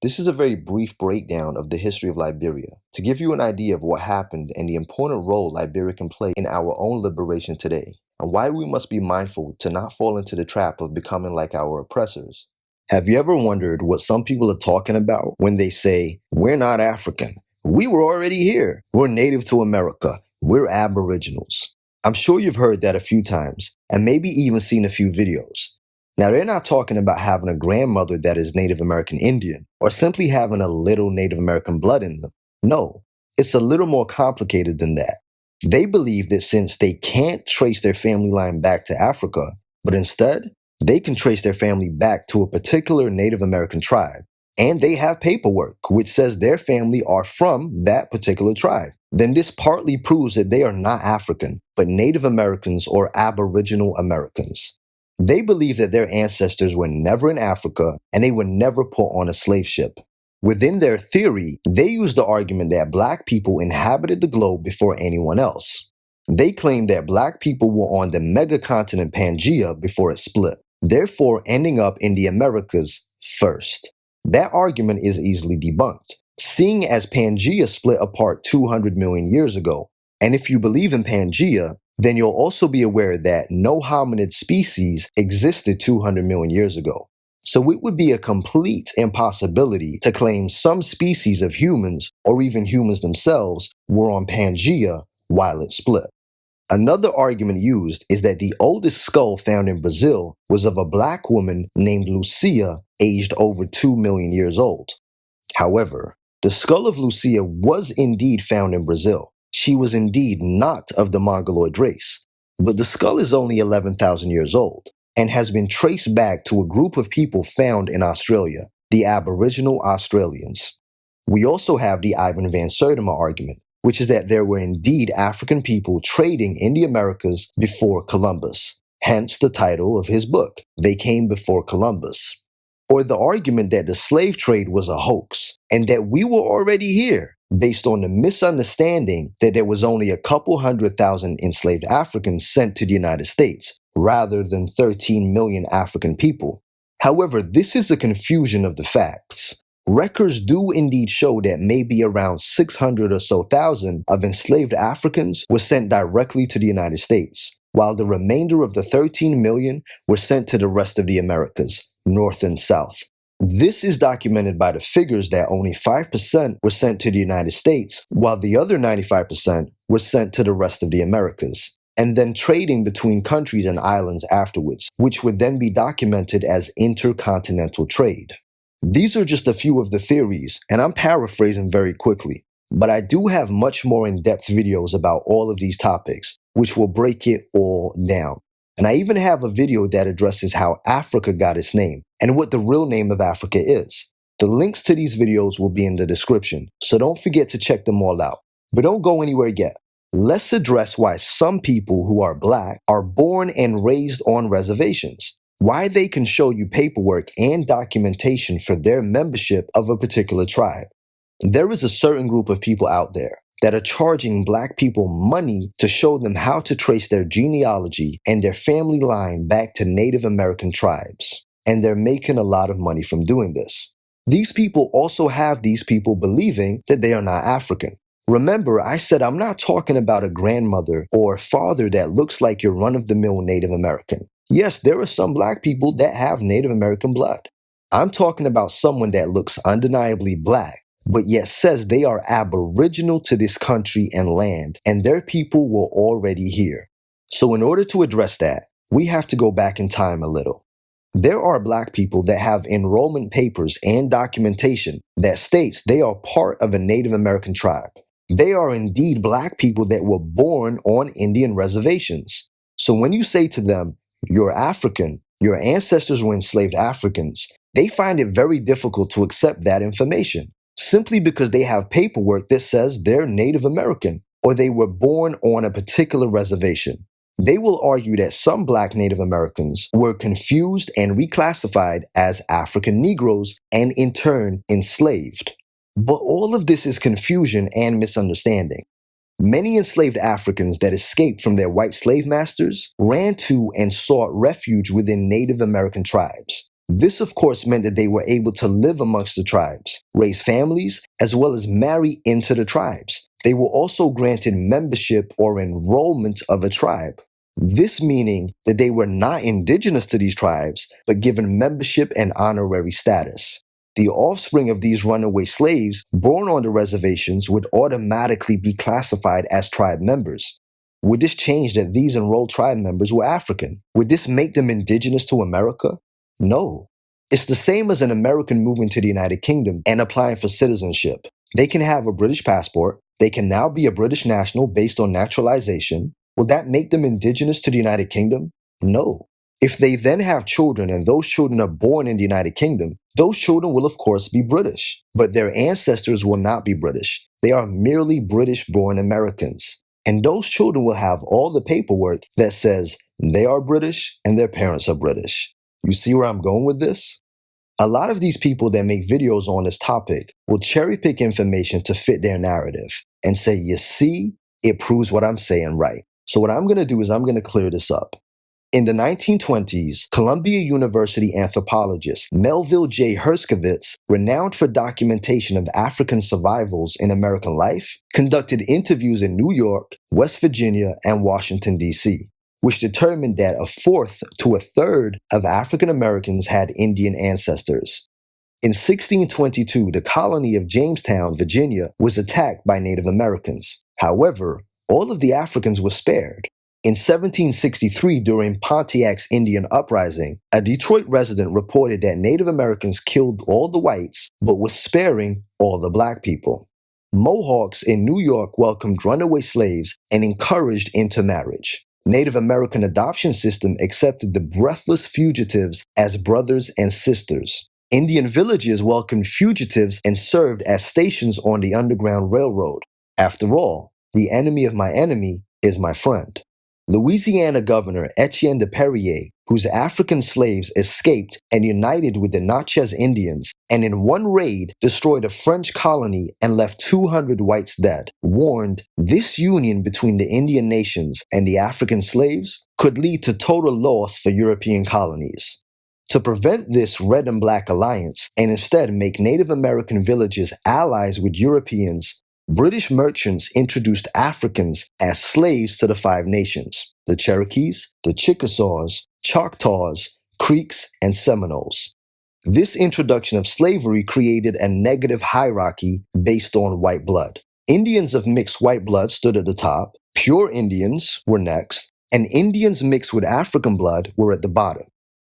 This is a very brief breakdown of the history of Liberia, to give you an idea of what happened and the important role Liberia can play in our own liberation today, and why we must be mindful to not fall into the trap of becoming like our oppressors. Have you ever wondered what some people are talking about when they say, "We're not African. We were already here. We're native to America. We're Aboriginals"? I'm sure you've heard that a few times, and maybe even seen a few videos. Now, they're not talking about having a grandmother that is Native American Indian, or simply having a little Native American blood in them. No, it's a little more complicated than that. They believe that since they can't trace their family line back to Africa, but instead, they can trace their family back to a particular Native American tribe, and they have paperwork which says their family are from that particular tribe, then this partly proves that they are not African, but Native Americans or Aboriginal Americans. They believe that their ancestors were never in Africa and they were never put on a slave ship. Within their theory, they use the argument that black people inhabited the globe before anyone else. They claim that black people were on the megacontinent Pangaea before it split, therefore ending up in the Americas first. That argument is easily debunked, seeing as Pangaea split apart 200 million years ago. And if you believe in Pangaea, then you'll also be aware that no hominid species existed 200 million years ago. So it would be a complete impossibility to claim some species of humans, or even humans themselves, were on Pangaea while it split. Another argument used is that the oldest skull found in Brazil was of a black woman named Lucia, aged over 2 million years old. However, the skull of Lucia was indeed found in Brazil. She was indeed not of the Mongoloid race, but the skull is only 11,000 years old and has been traced back to a group of people found in Australia, the Aboriginal Australians. We also have the Ivan van Sertima argument, which is that there were indeed African people trading in the Americas before Columbus, hence the title of his book, They Came Before Columbus. Or the argument that the slave trade was a hoax and that we were already here, based on the misunderstanding that there was only a couple 100,000 enslaved Africans sent to the United States, rather than 13 million African people. However, this is a confusion of the facts. Records do indeed show that maybe around 600 or so thousand of enslaved Africans were sent directly to the United States, while the remainder of the 13 million were sent to the rest of the Americas, North and South. This is documented by the figures that only 5% were sent to the United States, while the other 95% were sent to the rest of the Americas, and then trading between countries and islands afterwards, which would then be documented as intercontinental trade. These are just a few of the theories, and I'm paraphrasing very quickly, but I do have much more in-depth videos about all of these topics, which will break it all down. And I even have a video that addresses how Africa got its name and what the real name of Africa is. The links to these videos will be in the description, so don't forget to check them all out. But don't go anywhere yet. Let's address why some people who are black are born and raised on reservations, why they can show you paperwork and documentation for their membership of a particular tribe. There is a certain group of people out there that are charging black people money to show them how to trace their genealogy and their family line back to Native American tribes. And they're making a lot of money from doing this. These people also have these people believing that they are not African. Remember, I said I'm not talking about a grandmother or father that looks like your run-of-the-mill Native American. Yes, there are some black people that have Native American blood. I'm talking about someone that looks undeniably black, but yet says they are aboriginal to this country and land, and their people were already here. So in order to address that, we have to go back in time a little. There are black people that have enrollment papers and documentation that states they are part of a Native American tribe. They are indeed black people that were born on Indian reservations. So when you say to them, you're African, your ancestors were enslaved Africans, they find it very difficult to accept that information, simply because they have paperwork that says they're Native American or they were born on a particular reservation. They will argue that some black Native Americans were confused and reclassified as African Negroes and in turn enslaved. But all of this is confusion and misunderstanding. Many enslaved Africans that escaped from their white slave masters ran to and sought refuge within Native American tribes. This, of course, meant that they were able to live amongst the tribes, raise families, as well as marry into the tribes. They were also granted membership or enrollment of a tribe. This meaning that they were not indigenous to these tribes, but given membership and honorary status. The offspring of these runaway slaves born on the reservations would automatically be classified as tribe members. Would this change that these enrolled tribe members were African? Would this make them indigenous to America? No. It's the same as an American moving to the United Kingdom and applying for citizenship. They can have a British passport. They can now be a British national based on naturalization. Will that make them indigenous to the United Kingdom? No. If they then have children and those children are born in the United Kingdom, those children will of course be British, but their ancestors will not be British. They are merely British-born Americans. And those children will have all the paperwork that says they are British and their parents are British. You see where I'm going with this? A lot of these people that make videos on this topic will cherry pick information to fit their narrative and say, you see, it proves what I'm saying right. So what I'm going to do is I'm going to clear this up. In the 1920s, Columbia University anthropologist Melville J. Herskovitz, renowned for documentation of African survivals in American life, conducted interviews in New York, West Virginia, and Washington, D.C., which determined that 1/4 to 1/3 of African Americans had Indian ancestors. In 1622, the colony of Jamestown, Virginia, was attacked by Native Americans. However, all of the Africans were spared. In 1763, during Pontiac's Indian Uprising, a Detroit resident reported that Native Americans killed all the whites, but was sparing all the black people. Mohawks in New York welcomed runaway slaves and encouraged intermarriage. Native American adoption system accepted the breathless fugitives as brothers and sisters. Indian villages welcomed fugitives and served as stations on the Underground Railroad. After all, the enemy of my enemy is my friend. Louisiana Governor Etienne de Perrier, whose African slaves escaped and united with the Natchez Indians, and in one raid destroyed a French colony and left 200 whites dead, warned this union between the Indian nations and the African slaves could lead to total loss for European colonies. To prevent this red and black alliance and instead make Native American villages allies with Europeans, British merchants introduced Africans as slaves to the 5 nations: the Cherokees, the Chickasaws, Choctaws, Creeks, and Seminoles. This introduction of slavery created a negative hierarchy based on white blood. Indians of mixed white blood stood at the top, pure Indians were next, and Indians mixed with African blood were at the bottom.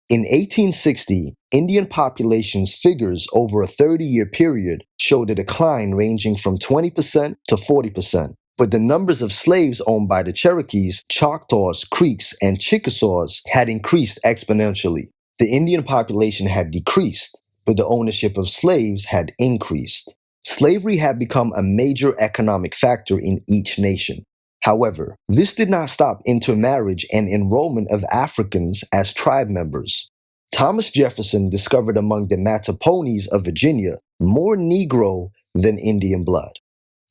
In 1860, Indian populations figures over a 30-year period showed a decline ranging from 20% to 40%, but the numbers of slaves owned by the Cherokees, Choctaws, Creeks, and Chickasaws had increased exponentially. The Indian population had decreased, but the ownership of slaves had increased. Slavery had become a major economic factor in each nation. However, this did not stop intermarriage and enrollment of Africans as tribe members. Thomas Jefferson discovered among the Mattapones of Virginia more Negro than Indian blood.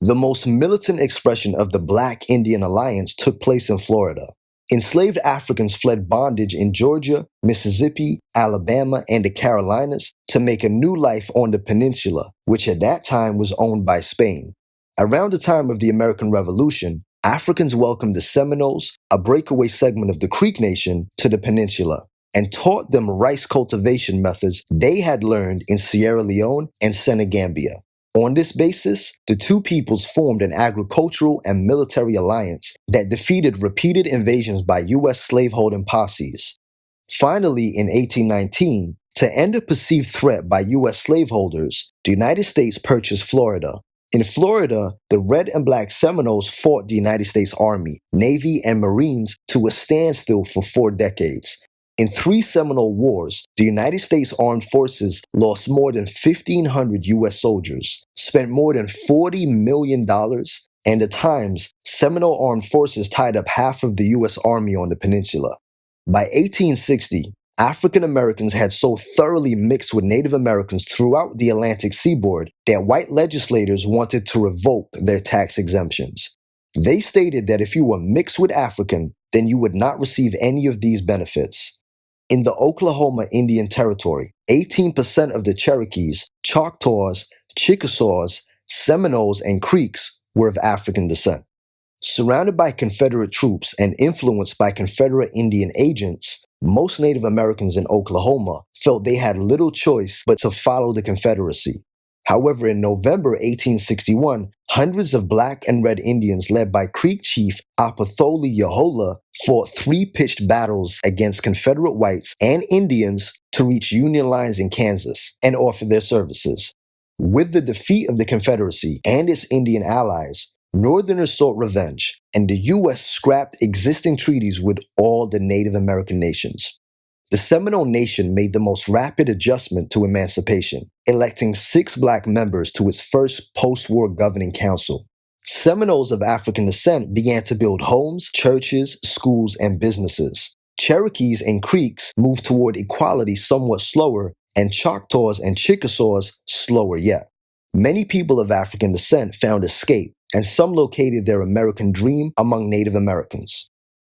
The most militant expression of the Black-Indian alliance took place in Florida. Enslaved Africans fled bondage in Georgia, Mississippi, Alabama, and the Carolinas to make a new life on the peninsula, which at that time was owned by Spain. Around the time of the American Revolution, Africans welcomed the Seminoles, a breakaway segment of the Creek Nation, to the peninsula and taught them rice cultivation methods they had learned in Sierra Leone and Senegambia. On this basis, the two peoples formed an agricultural and military alliance that defeated repeated invasions by U.S. slaveholding posses. Finally, in 1819, to end a perceived threat by U.S. slaveholders, the United States purchased Florida. In Florida, the Red and Black Seminoles fought the United States Army, Navy, and Marines to a standstill for 4 decades. In 3 Seminole Wars, the United States Armed Forces lost more than 1,500 U.S. soldiers, spent more than $40 million, and at times, Seminole Armed Forces tied up half of the U.S. Army on the peninsula. By 1860, African Americans had so thoroughly mixed with Native Americans throughout the Atlantic seaboard that white legislators wanted to revoke their tax exemptions. They stated that if you were mixed with African, then you would not receive any of these benefits. In the Oklahoma Indian Territory, 18% of the Cherokees, Choctaws, Chickasaws, Seminoles, and Creeks were of African descent. Surrounded by Confederate troops and influenced by Confederate Indian agents, most Native Americans in Oklahoma felt they had little choice but to follow the Confederacy. However, in November 1861, hundreds of Black and Red Indians led by Creek Chief Apatoli Yahola fought 3 pitched battles against Confederate whites and Indians to reach Union lines in Kansas and offer their services. With the defeat of the Confederacy and its Indian allies, Northerners sought revenge, and the U.S. scrapped existing treaties with all the Native American nations. The Seminole Nation made the most rapid adjustment to emancipation, electing 6 Black members to its first post-war governing council. Seminoles of African descent began to build homes, churches, schools, and businesses. Cherokees and Creeks moved toward equality somewhat slower, and Choctaws and Chickasaws slower yet. Many people of African descent found escape, and some located their American dream among Native Americans.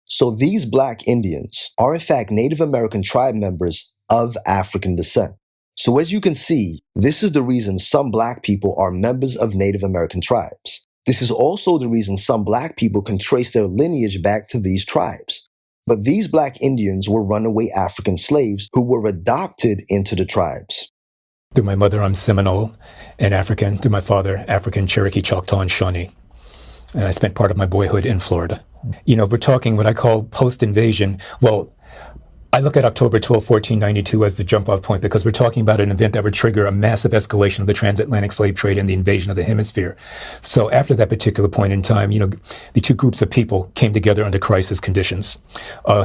So these Black Indians are in fact Native American tribe members of African descent. So as you can see, this is the reason some Black people are members of Native American tribes. This is also the reason some Black people can trace their lineage back to these tribes. But these Black Indians were runaway African slaves who were adopted into the tribes. Through my mother, I'm Seminole and African. Through my father, African, Cherokee, Choctaw, and Shawnee. And I spent part of my boyhood in Florida. You know, we're talking what I call post-invasion. Well, I look at October 12, 1492 as the jump-off point because we're talking about an event that would trigger a massive escalation of the transatlantic slave trade and the invasion of the hemisphere. So after that particular point in time, you know, the two groups of people came together under crisis conditions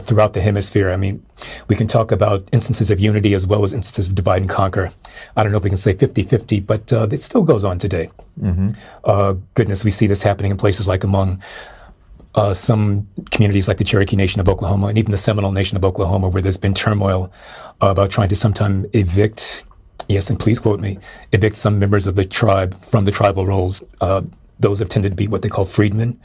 throughout the hemisphere. I mean, we can talk about instances of unity as well as instances of divide and conquer. I don't know if we can say 50-50, but it still goes on today. Goodness, we see this happening in places like among some communities like the Cherokee Nation of Oklahoma and even the Seminole Nation of Oklahoma, where there's been turmoil about trying to sometime evict, yes, and please quote me, evict some members of the tribe from the tribal roles. Those have tended to be what they call freedmen,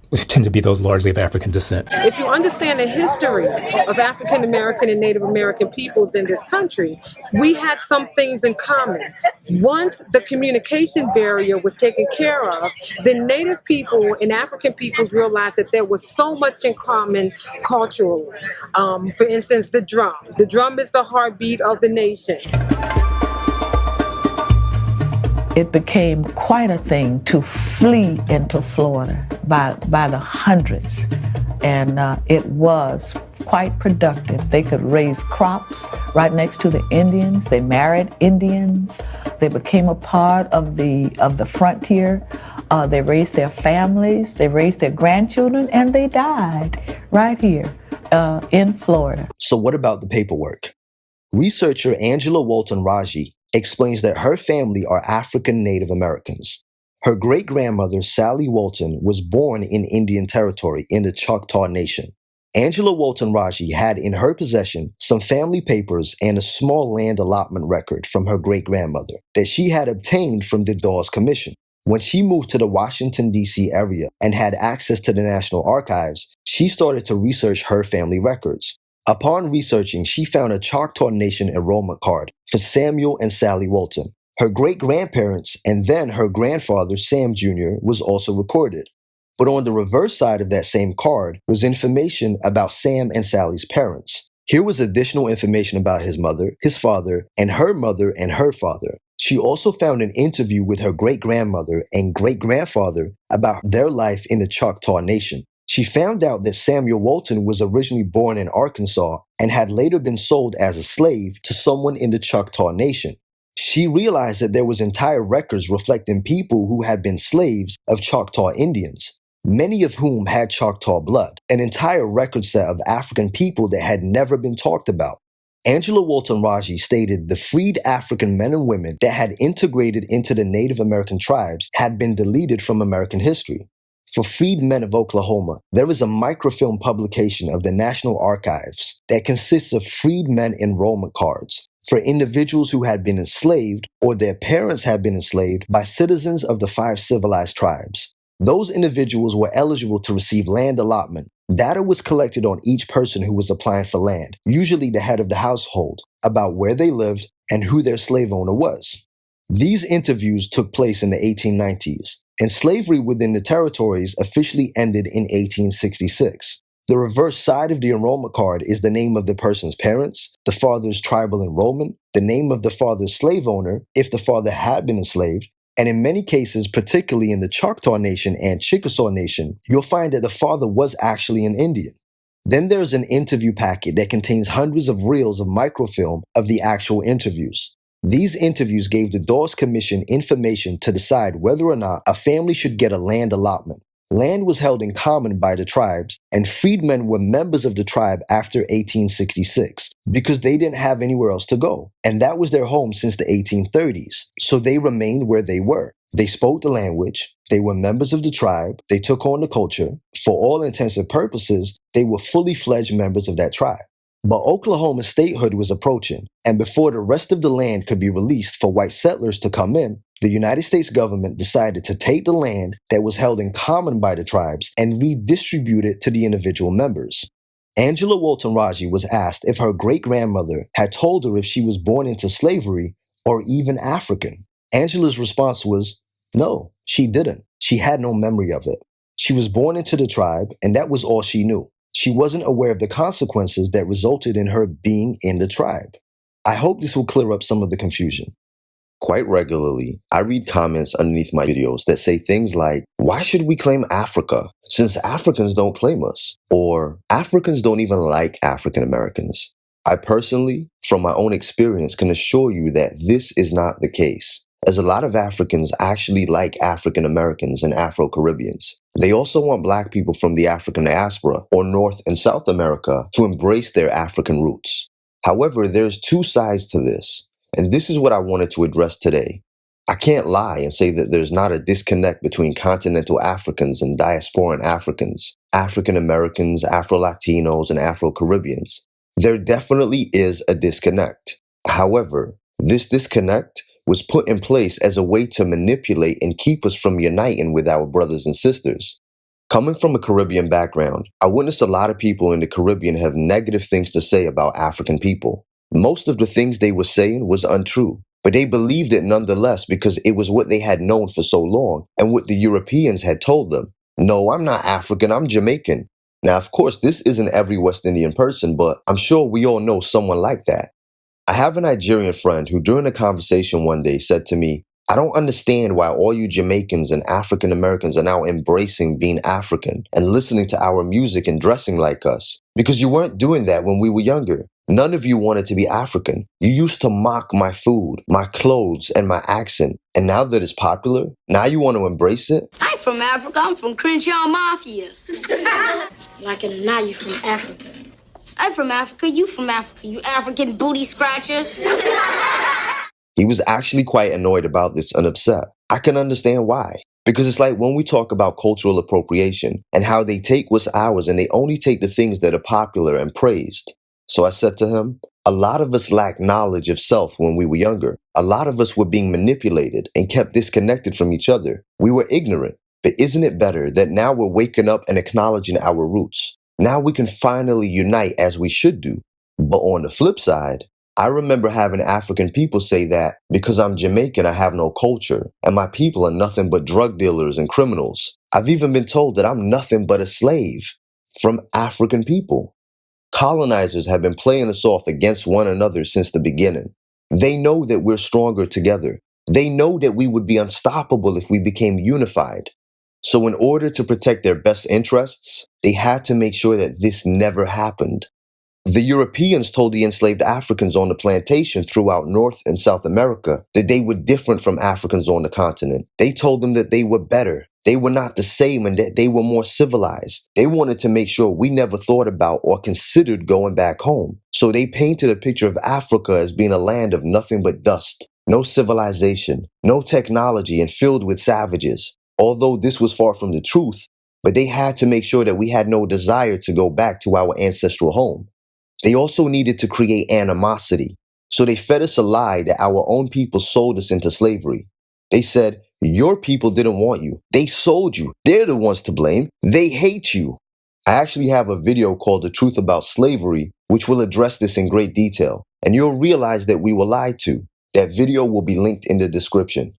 which tend to be those largely of African descent. If you understand the history of African American and Native American peoples in this country, we had some things in common. Once the communication barrier was taken care of, the Native people and African peoples realized that there was so much in common culturally. For instance, the drum. The drum is the heartbeat of the nation. It became quite a thing to flee into Florida by the hundreds. And it was quite productive. They could raise crops right next to the Indians. They married Indians. They became a part of the frontier. They raised their families. They raised their grandchildren, and they died right here in Florida. So what about the paperwork? Researcher Angela Walton Raji explains that her family are African Native Americans. Her great-grandmother, Sally Walton, was born in Indian Territory in the Choctaw Nation. Angela Walton Raji had in her possession some family papers and a small land allotment record from her great-grandmother that she had obtained from the Dawes Commission. When she moved to the Washington, D.C. area and had access to the National Archives, she started to research her family records. Upon researching, she found a Choctaw Nation enrollment card for Samuel and Sally Walton. Her great-grandparents and then her grandfather, Sam Jr., was also recorded. But on the reverse side of that same card was information about Sam and Sally's parents. Here was additional information about his mother, his father, and her father. She also found an interview with her great-grandmother and great-grandfather about their life in the Choctaw Nation. She found out that Samuel Walton was originally born in Arkansas and had later been sold as a slave to someone in the Choctaw Nation. She realized that there was entire records reflecting people who had been slaves of Choctaw Indians, many of whom had Choctaw blood, an entire record set of African people that had never been talked about. Angela Walton Raji stated the freed African men and women that had integrated into the Native American tribes had been deleted from American history. For Freed Men of Oklahoma, there is a microfilm publication of the National Archives that consists of freed men enrollment cards for individuals who had been enslaved or their parents had been enslaved by citizens of the 5 civilized tribes. Those individuals were eligible to receive land allotment. Data was collected on each person who was applying for land, usually the head of the household, about where they lived and who their slave owner was. These interviews took place in the 1890s, and slavery within the territories officially ended in 1866. The reverse side of the enrollment card is the name of the person's parents, the father's tribal enrollment, the name of the father's slave owner, if the father had been enslaved, and in many cases, particularly in the Choctaw Nation and Chickasaw Nation, you'll find that the father was actually an Indian. Then there's an interview packet that contains hundreds of reels of microfilm of the actual interviews. These interviews gave the Dawes Commission information to decide whether or not a family should get a land allotment. Land was held in common by the tribes, and freedmen were members of the tribe after 1866 because they didn't have anywhere else to go, and that was their home since the 1830s, so they remained where they were. They spoke the language, they were members of the tribe, they took on the culture. For all intents and purposes, they were fully fledged members of that tribe. But Oklahoma statehood was approaching, and before the rest of the land could be released for white settlers to come in, the United States government decided to take the land that was held in common by the tribes and redistribute it to the individual members. Angela Walton Raji was asked if her great-grandmother had told her if she was born into slavery or even African. Angela's response was, no, she didn't. She had no memory of it. She was born into the tribe, and that was all she knew. She wasn't aware of the consequences that resulted in her being in the tribe. I hope this will clear up some of the confusion. Quite regularly, I read comments underneath my videos that say things like, why should we claim Africa since Africans don't claim us? Or Africans don't even like African Americans. I personally, from my own experience, can assure you that this is not the case, as a lot of Africans actually like African Americans and Afro-Caribbeans. They also want Black people from the African diaspora or North and South America to embrace their African roots. However, there's two sides to this, and this is what I wanted to address today. I can't lie and say that there's not a disconnect between continental Africans and diasporan Africans, African Americans, Afro-Latinos, and Afro-Caribbeans. There definitely is a disconnect. However, this disconnect was put in place as a way to manipulate and keep us from uniting with our brothers and sisters. Coming from a Caribbean background, I witnessed a lot of people in the Caribbean have negative things to say about African people. Most of the things they were saying was untrue, but they believed it nonetheless because it was what they had known for so long and what the Europeans had told them. No, I'm not African, I'm Jamaican. Now, of course, this isn't every West Indian person, but I'm sure we all know someone like that. I have a Nigerian friend who during a conversation one day said to me, I don't understand why all you Jamaicans and African Americans are now embracing being African and listening to our music and dressing like us, because you weren't doing that when we were younger. None of you wanted to be African. You used to mock my food, my clothes, and my accent. And now that it's popular, now you want to embrace it? I'm from Africa. I'm from Crenshaw Matthias. Like it or not, you're from Africa. I'm from Africa. You from Africa, you African booty scratcher. He was actually quite annoyed about this and upset. I can understand why. Because it's like when we talk about cultural appropriation and how they take what's ours and they only take the things that are popular and praised. So I said to him, a lot of us lacked knowledge of self when we were younger. A lot of us were being manipulated and kept disconnected from each other. We were ignorant. But isn't it better that now we're waking up and acknowledging our roots? Now we can finally unite as we should do. But on the flip side, I remember having African people say that because I'm Jamaican, I have no culture, and my people are nothing but drug dealers and criminals. I've even been told that I'm nothing but a slave from African people. Colonizers have been playing us off against one another since the beginning. They know that we're stronger together. They know that we would be unstoppable if we became unified. So in order to protect their best interests, they had to make sure that this never happened. The Europeans told the enslaved Africans on the plantation throughout North and South America that they were different from Africans on the continent. They told them that they were better. They were not the same and that they were more civilized. They wanted to make sure we never thought about or considered going back home. So they painted a picture of Africa as being a land of nothing but dust, no civilization, no technology, and filled with savages. Although this was far from the truth, but they had to make sure that we had no desire to go back to our ancestral home. They also needed to create animosity. So they fed us a lie that our own people sold us into slavery. They said, your people didn't want you. They sold you. They're the ones to blame. They hate you. I actually have a video called The Truth About Slavery, which will address this in great detail. And you'll realize that we were lied to. That video will be linked in the description.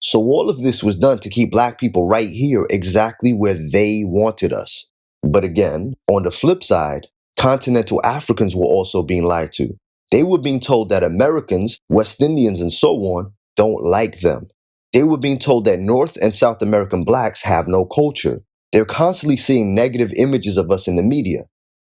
So all of this was done to keep black people right here exactly where they wanted us. But again, on the flip side, continental Africans were also being lied to. They were being told that Americans, West Indians, and so on don't like them. They were being told that North and South American blacks have no culture. They're constantly seeing negative images of us in the media.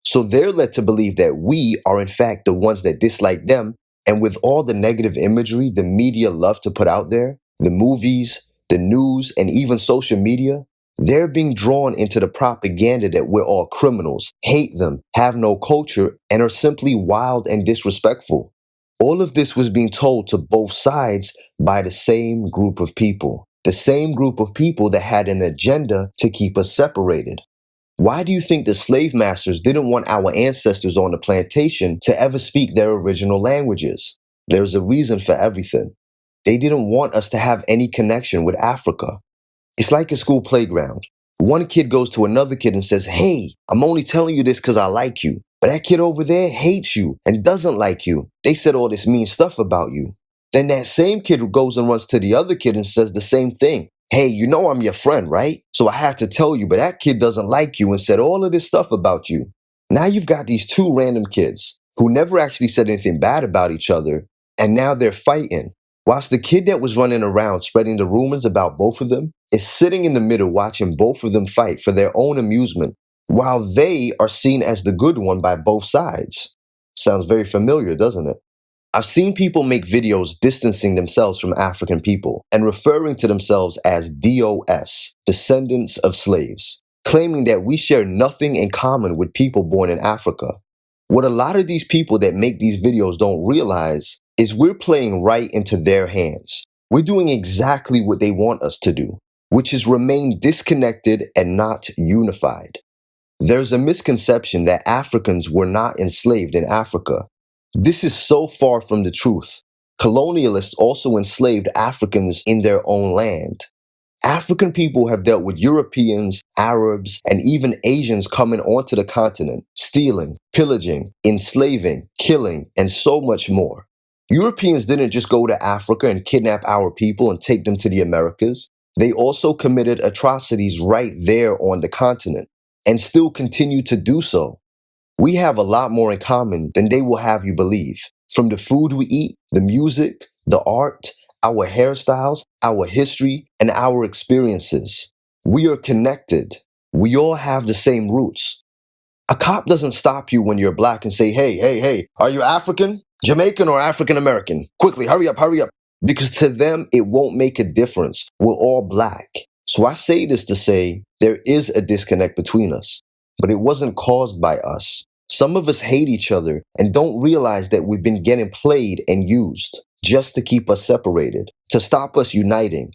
So they're led to believe that we are in fact the ones that dislike them. And with all the negative imagery the media love to put out there, the movies, the news, and even social media, they're being drawn into the propaganda that we're all criminals, hate them, have no culture, and are simply wild and disrespectful. All of this was being told to both sides by the same group of people. The same group of people that had an agenda to keep us separated. Why do you think the slave masters didn't want our ancestors on the plantation to ever speak their original languages? There's a reason for everything. They didn't want us to have any connection with Africa. It's like a school playground. One kid goes to another kid and says, hey, I'm only telling you this because I like you. But that kid over there hates you and doesn't like you. They said all this mean stuff about you. Then that same kid goes and runs to the other kid and says the same thing. Hey, you know I'm your friend, right? So I had to tell you, but that kid doesn't like you and said all of this stuff about you. Now you've got these two random kids who never actually said anything bad about each other, and now they're fighting. Whilst the kid that was running around spreading the rumors about both of them is sitting in the middle watching both of them fight for their own amusement, while they are seen as the good one by both sides. Sounds very familiar, doesn't it? I've seen people make videos distancing themselves from African people and referring to themselves as DOS, descendants of slaves, claiming that we share nothing in common with people born in Africa. What a lot of these people that make these videos don't realize is we're playing right into their hands. We're doing exactly what they want us to do, which is remain disconnected and not unified. There's a misconception that Africans were not enslaved in Africa. This is so far from the truth. Colonialists also enslaved Africans in their own land. African people have dealt with Europeans, Arabs, and even Asians coming onto the continent, stealing, pillaging, enslaving, killing, and so much more. Europeans didn't just go to Africa and kidnap our people and take them to the Americas. They also committed atrocities right there on the continent and still continue to do so. We have a lot more in common than they will have you believe. From the food we eat, the music, the art, our hairstyles, our history, and our experiences. We are connected. We all have the same roots. A cop doesn't stop you when you're black and say, hey, are you African, Jamaican, or African American? Quickly, hurry up. Because to them, it won't make a difference. We're all black. So I say this to say there is a disconnect between us, but it wasn't caused by us. Some of us hate each other and don't realize that we've been getting played and used just to keep us separated, to stop us uniting.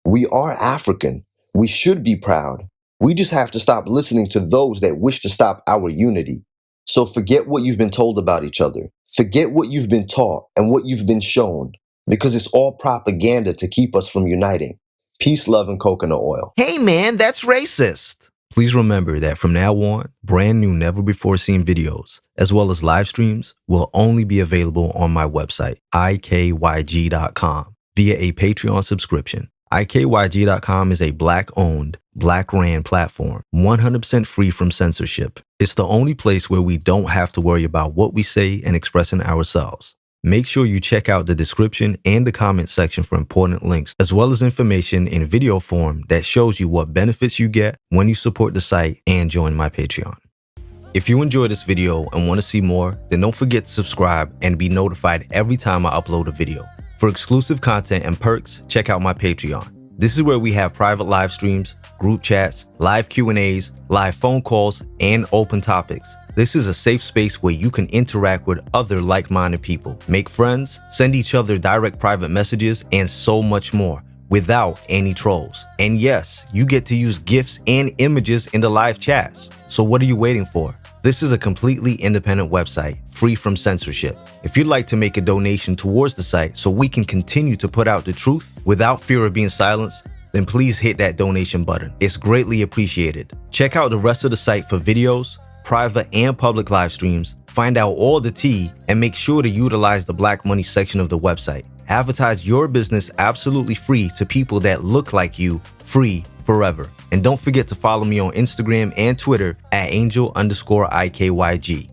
We are African. We should be proud. We just have to stop listening to those that wish to stop our unity. So forget what you've been told about each other. Forget what you've been taught and what you've been shown, because it's all propaganda to keep us from uniting. Peace, love, and coconut oil. Hey man, that's racist. Please remember that from now on, brand new never before seen videos, as well as live streams, will only be available on my website, ikyg.com, via a Patreon subscription. ikyg.com is a Black-owned, Black-ran platform, 100% free from censorship. It's the only place where we don't have to worry about what we say and expressing ourselves. Make sure you check out the description and the comment section for important links, as well as information in video form that shows you what benefits you get when you support the site and join my Patreon. If you enjoyed this video and want to see more, then don't forget to subscribe and be notified every time I upload a video. For exclusive content and perks, check out my Patreon. This is where we have private live streams, group chats, live Q&As, live phone calls, and open topics. This is a safe space where you can interact with other like-minded people, make friends, send each other direct private messages, and so much more without any trolls. And yes, you get to use GIFs and images in the live chats. So what are you waiting for? This is a completely independent website, free from censorship. If you'd like to make a donation towards the site so we can continue to put out the truth without fear of being silenced, then please hit that donation button. It's greatly appreciated. Check out the rest of the site for videos, private and public live streams, find out all the tea, and make sure to utilize the Black Money section of the website. Advertise your business absolutely free to people that look like you, free forever. And don't forget to follow me on Instagram and Twitter at angel_IKYG.